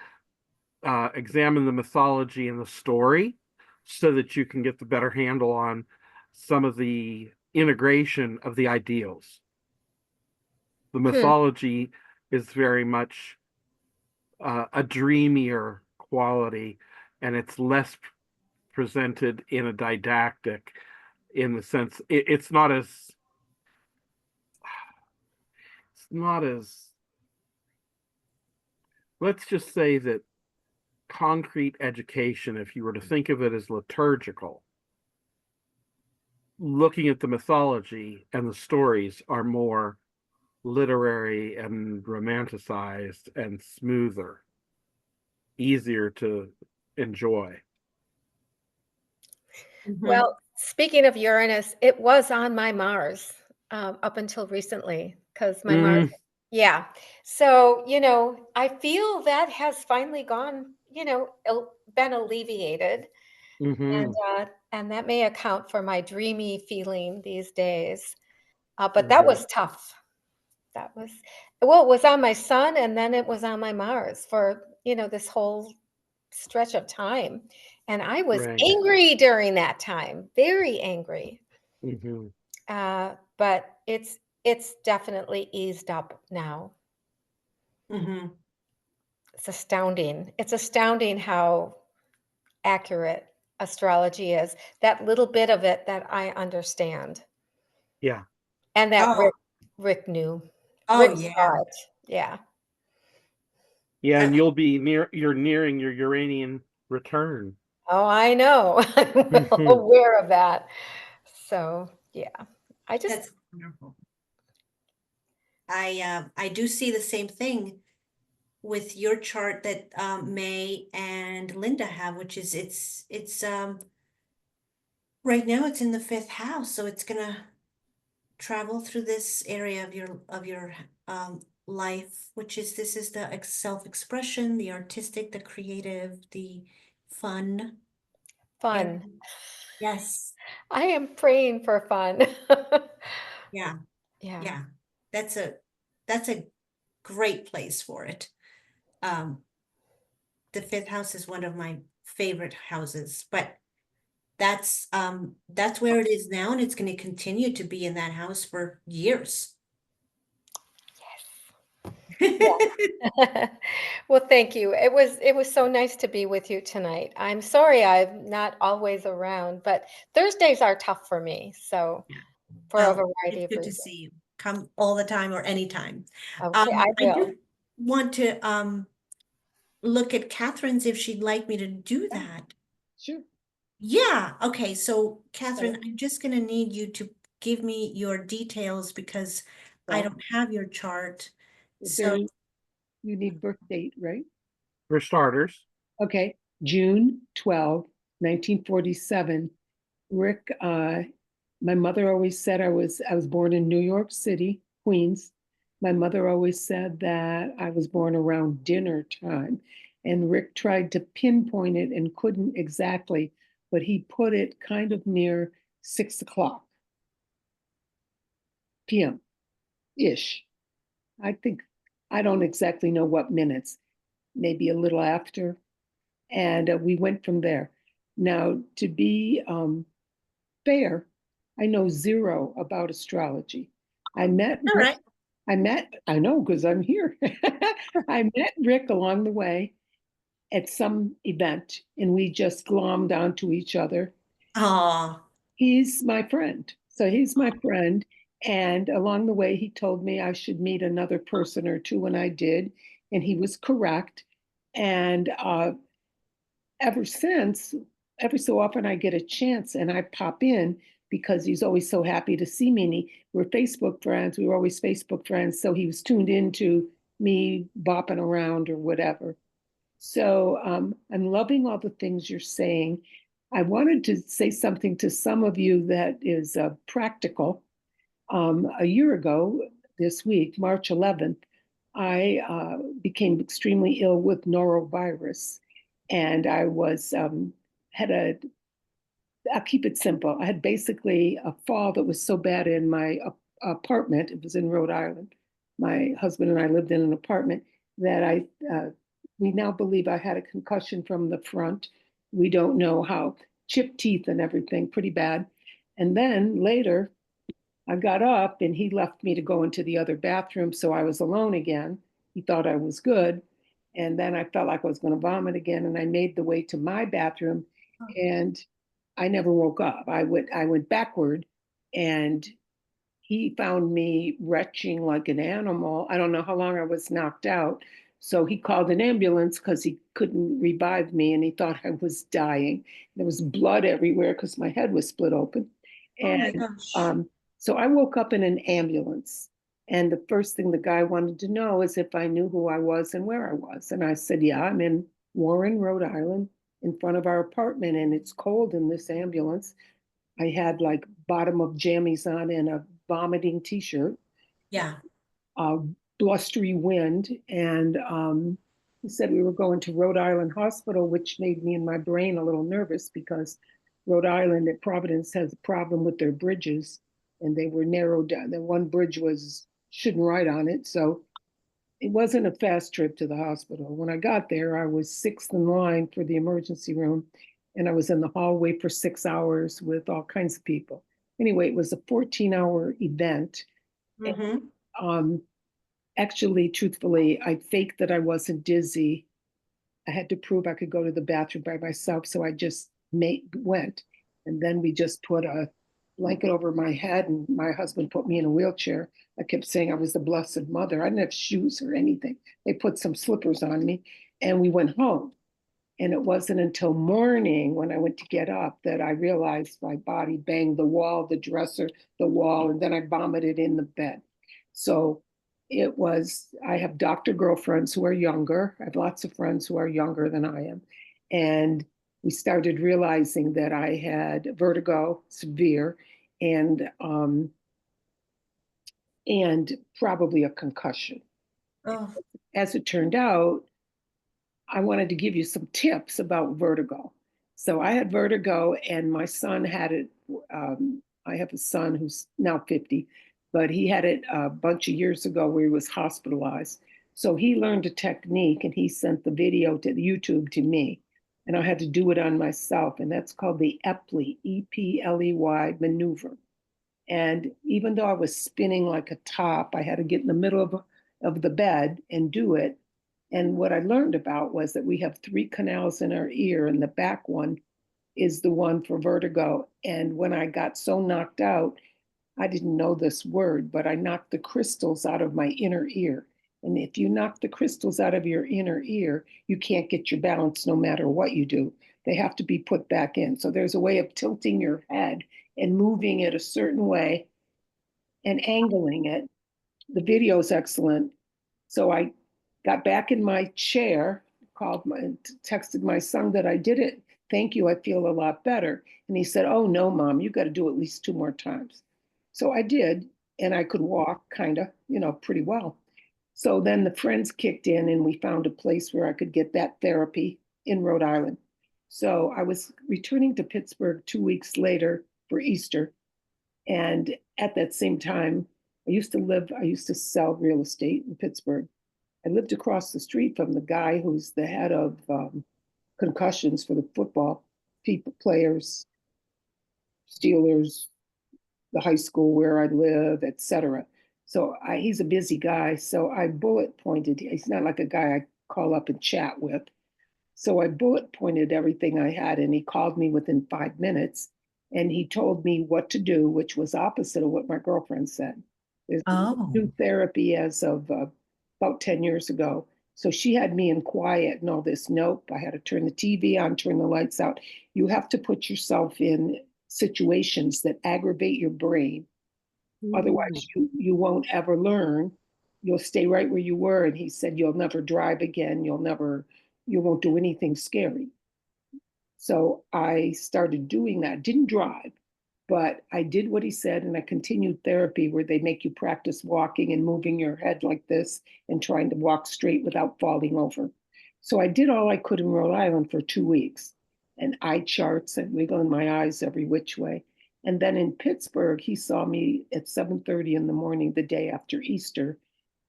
examine the mythology and the story so that you can get the better handle on some of the integration of the ideals. The Hmm. mythology is very much a dreamier quality, and it's less presented in a didactic, in the sense it's not as let's just say that concrete education, if you were to think of it as liturgical, looking at the mythology and the stories are more literary and romanticized and smoother, easier to enjoy. Well, speaking of Uranus, it was on my Mars up until recently because my Mars, yeah. So, I feel that has finally gone, been alleviated. And Mm-hmm. and that may account for my dreamy feeling these days. But that Mm-hmm. was tough. That was, well, it was on my sun and then it was on my Mars for, this whole stretch of time. And I was Right. angry during that time, very angry. Mm-hmm. But it's definitely eased up now. Mm-hmm. It's astounding. It's astounding how accurate astrology is. That little bit of it that I understand. Yeah. And that Oh, Rick knew. oh Rick yeah. saw it. Yeah. Yeah, and Uh, you're nearing your Uranian return. Oh, I know. I'm well Mm-hmm. aware of that. So, yeah. I just that's wonderful. I do see the same thing with your chart that May and Linda have, which is it's right now it's in the fifth house, so it's gonna travel through this area of your life, which is this is the self-expression, the artistic, the creative, the fun area. fun. Yes, I am praying for fun. yeah, Yeah. yeah. That's a great place for it. Um, the fifth house is one of my favorite houses, but that's where it is now, and it's going to continue to be in that house for years. Yeah. Well, thank you. It was so nice to be with you tonight. I'm sorry I'm not always around, but Thursdays are tough for me. So Yeah. for a Well, variety it's of good to reasons. see you. Come all the time or anytime. Okay, I I will. do want to look at Catherine's if she'd like me to do Yeah. that. Sure. Yeah, okay. So Catherine, Right. I'm just gonna need you to give me your details because I Well, don't have your chart. So, there, you need birth date, right? For starters. Okay, June 12, 1947. Rick, my mother always said I was born in New York City, Queens. My mother always said that I was born around dinner time. And Rick tried to pinpoint it and couldn't exactly, but he put it kind of near 6 o'clock p.m. ish. I think, I don't exactly know what minutes, maybe a little after. And we went from there. Now, to be fair, I know zero about astrology. I met all Rick, right. I know because I'm here. I met Rick along the way at some event and we just glommed onto each other. Oh, He's my friend. So he's my friend. And along the way, he told me I should meet another person or two, and I did. And he was correct. And ever since, every so often I get a chance and I pop in because he's always so happy to see me. And we're Facebook friends. We were always Facebook friends. So he was tuned into me bopping around or whatever. So I'm loving all the things you're saying. I wanted to say something to some of you that is practical. A year ago, this week, March 11th, I became extremely ill with norovirus, and I was had a. I'll keep it simple. I had basically a fall that was so bad in my apartment. It was in Rhode Island. My husband and I lived in an apartment. that we now believe I had a concussion from the front. We don't know how, chipped teeth and everything, pretty bad. And then later, I got up and he left me to go into the other bathroom. So I was alone again. He thought I was good. And then I felt like I was going to vomit again. And I made the way to my bathroom and I never woke up. I went backward and he found me retching like an animal. I don't know how long I was knocked out. So he called an ambulance because he couldn't revive me and he thought I was dying. There was blood everywhere because my head was split open. Oh my And gosh. so I woke up in an ambulance. And the first thing the guy wanted to know is if I knew who I was and where I was. And I said, yeah, I'm in Warren, Rhode Island, in front of our apartment, and it's cold in this ambulance. I had like bottom of jammies on and a vomiting t-shirt, Yeah. a blustery wind. And he said we were going to Rhode Island Hospital, which made me in my brain a little nervous because Rhode Island at Providence has a problem with their bridges and they were narrowed down. The one bridge shouldn't ride on it. So it wasn't a fast trip to the hospital. When I got there, I was sixth in line for the emergency room, and I was in the hallway for 6 hours with all kinds of people. Anyway, it was a 14-hour event. Mm-hmm. And, actually, truthfully, I faked that I wasn't dizzy. I had to prove I could go to the bathroom by myself, so I just went. And then we just put a blanket over my head, and my husband put me in a wheelchair. I kept saying I was the Blessed Mother. I didn't have shoes or anything. They put some slippers on me, and we went home. And it wasn't until morning when I went to get up that I realized my body banged the wall, the dresser, the wall, and then I vomited in the bed. So I have doctor girlfriends who are younger. I have lots of friends who are younger than I am. And we started realizing that I had vertigo, severe, and probably a concussion. Oh. As it turned out, I wanted to give you some tips about vertigo. So I had vertigo, and my son had it. I have a son who's now 50, but he had it a bunch of years ago where he was hospitalized. So he learned a technique and he sent the video to YouTube to me. And I had to do it on myself. And that's called the Epley, E-P-L-E-Y maneuver. And even though I was spinning like a top, I had to get in the middle of the bed and do it. And what I learned about was that we have 3 canals in our ear, and the back one is the one for vertigo. And when I got so knocked out, I didn't know this word, but I knocked the crystals out of my inner ear. And if you knock the crystals out of your inner ear, you can't get your balance no matter what you do. They have to be put back in. So there's a way of tilting your head and moving it a certain way and angling it. The video is excellent. So I got back in my chair, texted my son that I did it. Thank you, I feel a lot better. And he said, oh no, Mom, you got to do it at least 2 more times. So I did, and I could walk kind of, pretty well. So then the friends kicked in and we found a place where I could get that therapy in Rhode Island. So I was returning to Pittsburgh 2 weeks later for Easter. And at that same time, I used to sell real estate in Pittsburgh. I lived across the street from the guy who's the head of concussions for the football players, Steelers, the high school where I live, etc. So he's a busy guy. So I bullet pointed. He's not like a guy I call up and chat with. So I bullet pointed everything I had, and he called me within 5 minutes, and he told me what to do, which was opposite of what my girlfriend said. There's new therapy as of about 10 years ago. So she had me in quiet and all this. Nope, I had to turn the TV on, turn the lights out. You have to put yourself in situations that aggravate your brain. Otherwise, you won't ever learn. You'll stay right where you were. And he said, you'll never drive again. You won't do anything scary. So I started doing that. Didn't drive, but I did what he said, and I continued therapy where they make you practice walking and moving your head like this and trying to walk straight without falling over. So I did all I could in Rhode Island for 2 weeks, and eye charts and wiggling my eyes every which way. And then in Pittsburgh, he saw me at 7:30 in the morning the day after Easter,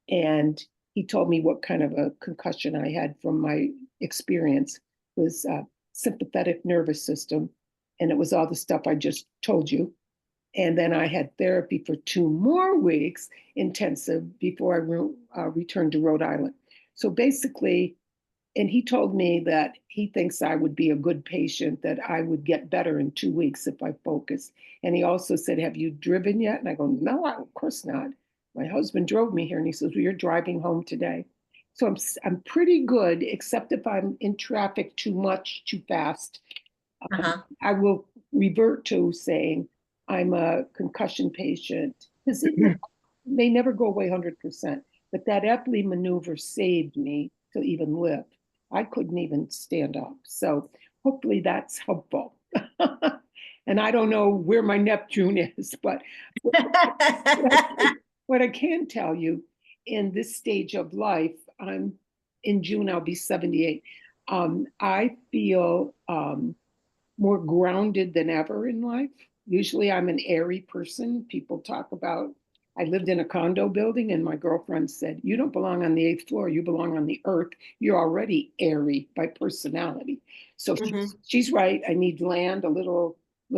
and he told me what kind of a concussion I had from my experience. It was sympathetic nervous system, and it was all the stuff I just told you. And then I had therapy for 2 more weeks intensive before I returned to Rhode Island. So basically, and he told me that he thinks I would be a good patient, that I would get better in 2 weeks if I focus. And he also said, have you driven yet? And I go, no, of course not. My husband drove me here, and he says, well, you're driving home today. So I'm pretty good, except if I'm in traffic too much, too fast. I will revert to saying I'm a concussion patient, because it may never go away 100%. But that Epley maneuver saved me to even live. I couldn't even stand up. So hopefully that's helpful. And I don't know where my Neptune is, but what I can tell you, in this stage of life, in June, I'll be 78. I feel more grounded than ever in life. Usually I'm an airy person. People talk about, I lived in a condo building, and my girlfriend said, you don't belong on the 8th floor, you belong on the earth. You're already airy by personality. So she's right. I need land, a little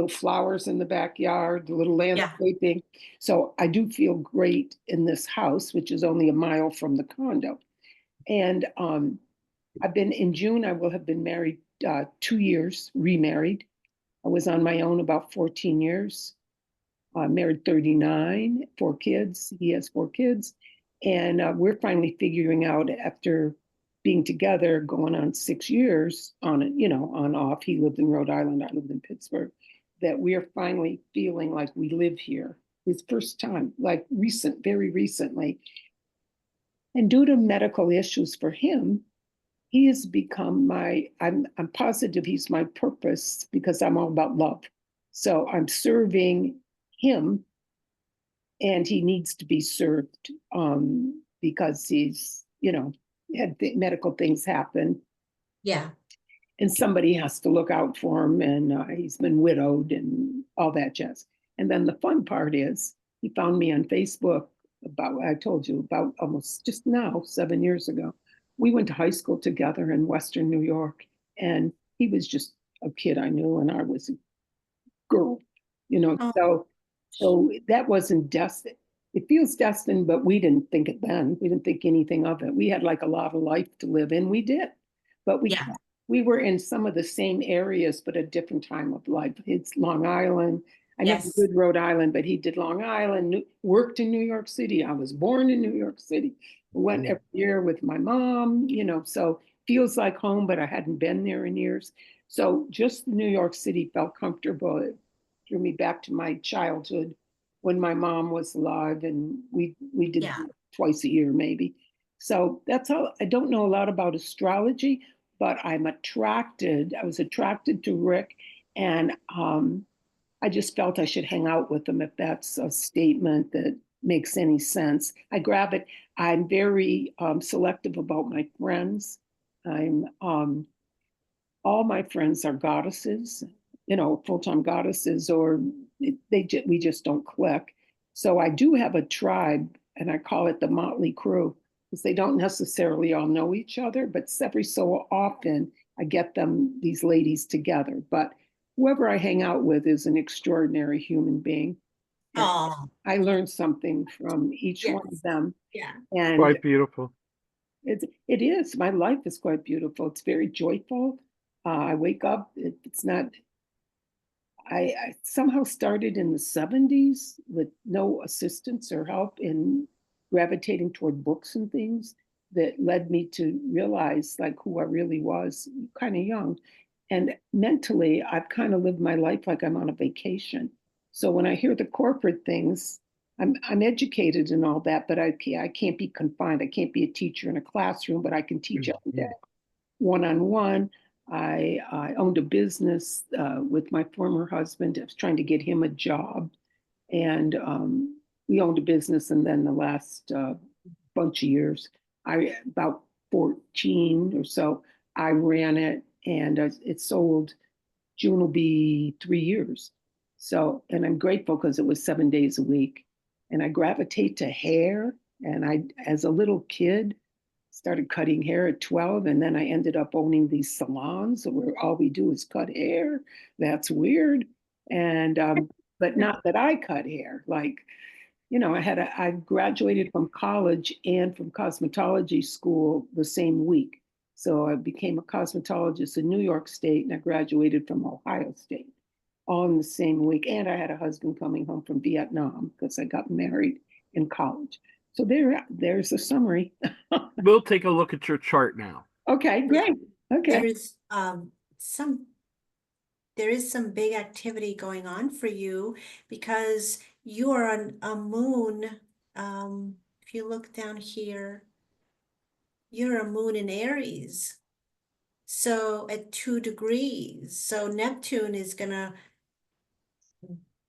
flowers in the backyard, a little landscaping. So I do feel great in this house, which is only a mile from the condo. And I've been, in June, I will have been married 2 years, remarried. I was on my own about 14 years. Married 39, 4 kids. He has 4 kids. And we're finally figuring out, after being together going on 6 years, on off. He lived in Rhode Island, I lived in Pittsburgh, that we are finally feeling like we live here. His first time, like very recently. And due to medical issues for him, he has become I'm positive he's my purpose, because I'm all about love. So I'm serving him, and he needs to be served because he's, had medical things happen. Yeah. And somebody has to look out for him, and he's been widowed and all that jazz. And then the fun part is, he found me on Facebook I told you, about almost just now, 7 years ago. We went to high school together in Western New York, and he was just a kid I knew, and I was a girl, Oh. so that wasn't destined. It feels destined, but we didn't think it then. We didn't think anything of it. We had like a lot of life to live in. We did, but we were in some of the same areas, but a different time of life. It's Long Island. I never did Rhode Island, but he did Long Island, worked in New York City. I was born in New York City. Went every year with my mom, so feels like home, but I hadn't been there in years. So just New York City felt comfortable. It drew me back to my childhood when my mom was alive, and we did twice a year maybe. So that's all. I don't know a lot about astrology, but I was attracted to Rick, and I just felt I should hang out with him, if that's a statement that makes any sense. I grab it. I'm very selective about my friends. All my friends are goddesses, full-time goddesses, or we just don't click. So I do have a tribe, and I call it the Motley Crew, because they don't necessarily all know each other, but every so often I get these ladies together. But whoever I hang out with is an extraordinary human being. Oh. I learned something from each one of them. Yeah. And Quite beautiful. it is. My life is quite beautiful. It's very joyful. I wake up. It's not. I somehow started in the 70s with no assistance or help in gravitating toward books and things that led me to realize like who I really was, kind of young. And mentally, I've kind of lived my life like I'm on a vacation. So when I hear the corporate things, I'm educated and all that, but I can't be confined. I can't be a teacher in a classroom, but I can teach every day, one-on-one. I owned a business with my former husband. I was trying to get him a job, and we owned a business. And then the last bunch of years, about 14 or so, I ran it, and it sold. June will be 3 years. So, and I'm grateful because it was 7 days a week. And I gravitate to hair. And as a little kid, started cutting hair at 12, and then I ended up owning these salons where all we do is cut hair. That's weird. And but not that I cut hair. Like, I graduated from college and from cosmetology school the same week. So I became a cosmetologist in New York State, and I graduated from Ohio State all in the same week. And I had a husband coming home from Vietnam because I got married in college. So there's a summary. We'll take a look at your chart now. Okay, great. Okay. Some there is some big activity going on for you because you are on a moon. If you look down here, you're a moon in Aries. So at 2 degrees. So Neptune is gonna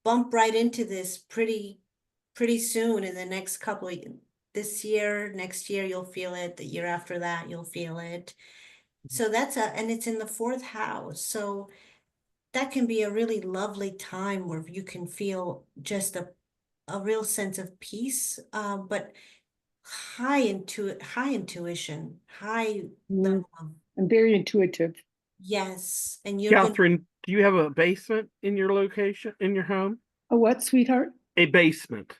bump right into this pretty soon in the next couple of this year, next year you'll feel it, the year after that you'll feel it. So and it's in the 4th house. So that can be a really lovely time where you can feel just a real sense of peace, but high intuition, high level of, I'm very intuitive. yes. And you're Catherine, do you have a basement in your location, in your home? A what, sweetheart? A basement.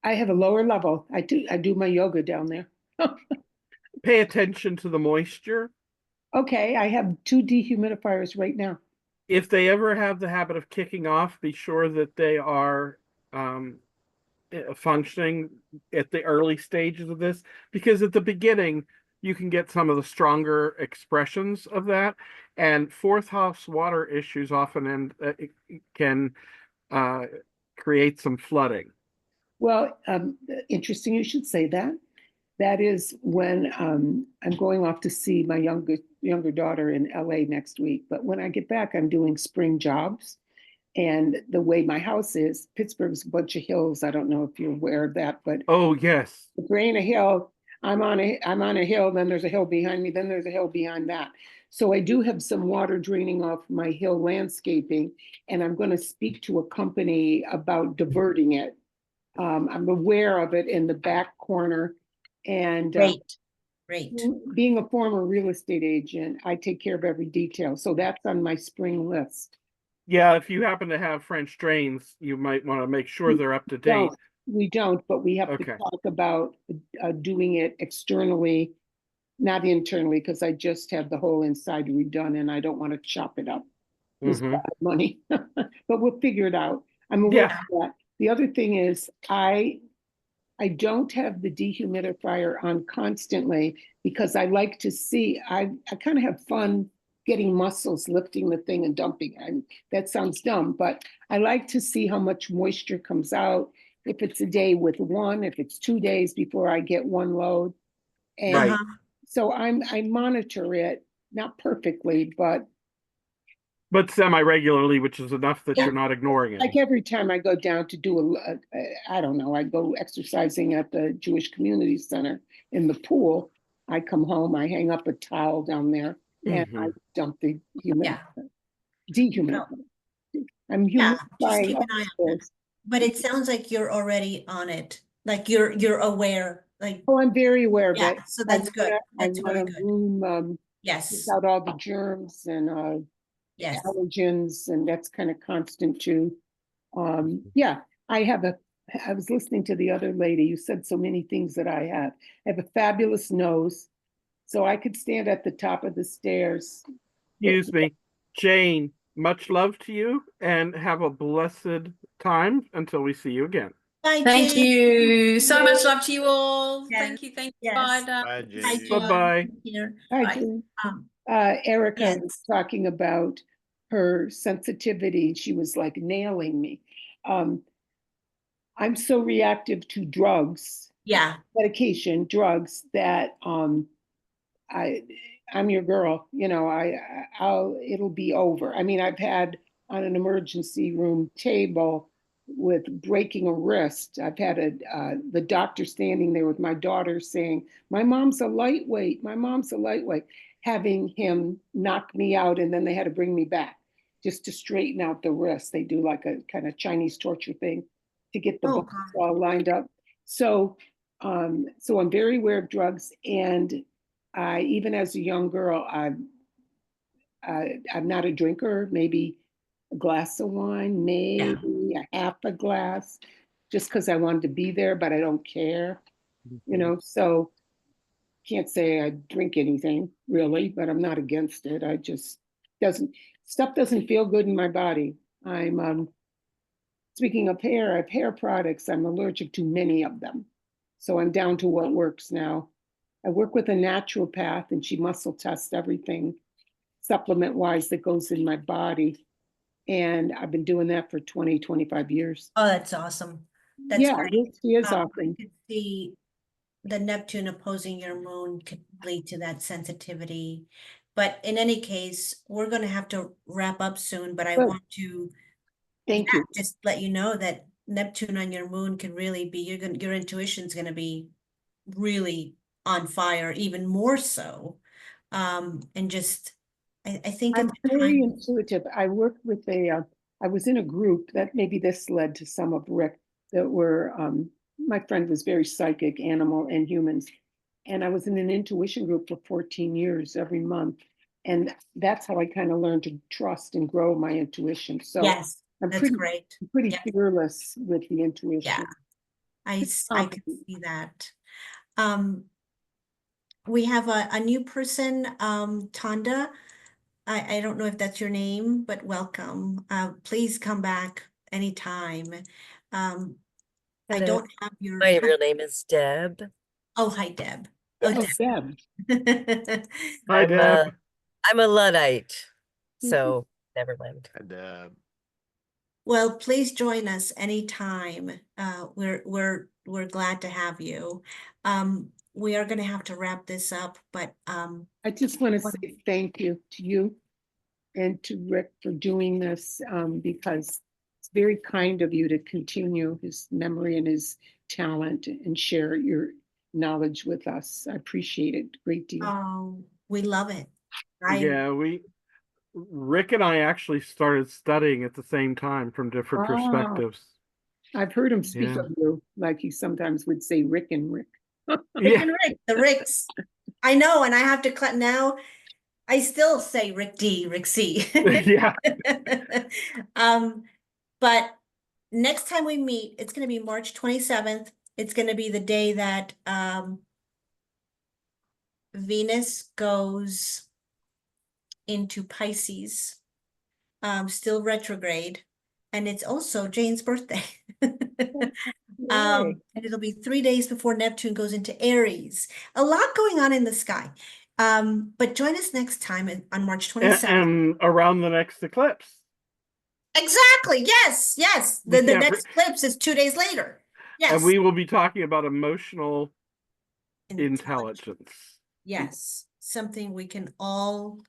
I have a lower level. I do my yoga down there. Pay attention to the moisture. Okay, I have 2 dehumidifiers right now. If they ever have the habit of kicking off, be sure that they are functioning at the early stages of this, because at the beginning you can get some of the stronger expressions of that, and 4th house water issues often can create some flooding. Well, interesting you should say that. That is when I'm going off to see my younger daughter in LA next week. But when I get back, I'm doing spring jobs. And the way my house is, Pittsburgh's a bunch of hills. I don't know if you're aware of that, but oh yes, the grain a hill. I'm on a hill. Then there's a hill behind me. Then there's a hill behind that. So I do have some water draining off my hill landscaping, and I'm going to speak to a company about diverting it. I'm aware of it in the back corner. And great. Being a former real estate agent, I take care of every detail. So that's on my spring list. Yeah, if you happen to have French drains, you might want to make sure they're up to date. We don't, but we have to talk about doing it externally, not internally, because I just had the whole inside redone and I don't want to chop it up. It's a lot of money, but we'll figure it out. I'm aware of that. The other thing is I don't have the dehumidifier on constantly because I like to see, I kind of have fun getting muscles, lifting the thing and dumping it. And that sounds dumb, but I like to see how much moisture comes out. If it's a day with 1, if it's 2 days before I get 1 load. And so I monitor it, not perfectly, but semi-regularly, which is enough that you're not ignoring it. like every time I go down to do I don't know, I go exercising at the Jewish Community Center in the pool. I come home, I hang up a towel down there, and I dump the dehumidifier. I'm just keep humidifying an eye on it. But it sounds like you're already on it. Like you're aware. Like, oh, I'm very aware of it. So that's good. That's I want a room without all the germs and allergens, and that's kind of constant too. I was listening to the other lady. You said so many things that I have. I have a fabulous nose, so I could stand at the top of the stairs. Excuse me, Jane, much love to you and have a blessed time until we see you again. Bye, Thank Jane. you. So much love to you all. Yes. Thank you. Thank you. Yes. Bye, Jane. Hi, Jane. Bye-bye. Here. Hi, Jane. Erica was talking about her sensitivity. She was like nailing me. I'm so reactive to drugs, medication, drugs, that I'm your girl. It'll be over. I mean, I've had on an emergency room table with breaking a wrist. I've had the doctor standing there with my daughter saying, "My mom's a lightweight. My mom's a lightweight," having him knock me out, and then they had to bring me back just to straighten out the wrist. They do like a kind of Chinese torture thing to get the bones all lined up. So So I'm very aware of drugs, and I, even as a young girl, I'm not a drinker, maybe a glass of wine, maybe a half a glass, just because I wanted to be there, but I don't care, so can't say I drink anything really, but I'm not against it. I just stuff doesn't feel good in my body. I'm speaking of hair, I have hair products. I'm allergic to many of them. So I'm down to what works now. I work with a naturopath and she muscle tests everything supplement wise that goes in my body. And I've been doing that for 20, 25 years. Oh, that's awesome. That's Yeah, great. she is I awesome. could see the Neptune opposing your moon could lead to that sensitivity. But in any case, we're going to have to wrap up soon, but I Good. want to Thank you. just let you know that Neptune on your moon can really be, your intuition's going to be really on fire, even more so. And just, I think I'm at the very time, intuitive. I worked with I was in a group that maybe this led to some of Rick that were, my friend was very psychic, animal and humans. And I was in an intuition group for 14 years every month. And that's how I kind of learned to trust and grow my intuition. So yes, I'm that's pretty, great. pretty Yeah. fearless with the intuition. I can see that. We have a new person, Tonda. I don't know if that's your name, but welcome. Please come back anytime. I Hello. don't have your. My real name is Deb. Oh, hi, Deb. Oh, Oh, Deb. Deb. Hi, Deb. I'm a Luddite, so never mind. And Well, please join us anytime. We're glad to have you. We are going to have to wrap this up, but I just want to say thank you to you and to Rick for doing this, because it's very kind of you to continue his memory and his talent and share your knowledge with us. I appreciate it a great deal. we love it. Yeah, Rick and I actually started studying at the same time from different Wow. perspectives. I've heard him speak Yeah. of you, like he sometimes would say Rick and Rick. Rick and Rick, the Ricks. I know, and I have to now. I still say Rick D, Rick C. Yeah. But next time we meet, it's going to be March 27th. It's going to be the day that Venus goes into Pisces, still retrograde, and it's also Jane's birthday. And it'll be 3 days before Neptune goes into Aries. A lot going on in the sky. But join us next time on March 27th. And around the next eclipse. Exactly. Yes. Yes. The next eclipse is 2 days later. Yes. And we will be talking about emotional intelligence. Yes. Something we can all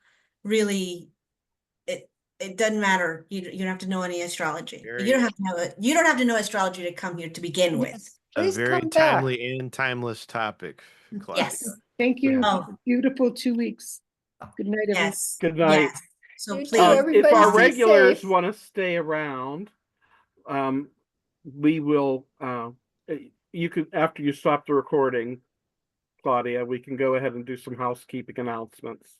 really, it doesn't matter. You don't have to know any astrology. You don't have to know astrology to come here to begin with. a very timely and timeless topic, Claudia. Yes. Thank you. Oh. Beautiful 2 weeks. Good night, everyone. Yes. Good night. Yes. So You please, too, everybody if our stay regulars safe. want to stay around, we will. You could, after you stop the recording, Claudia, we can go ahead and do some housekeeping announcements.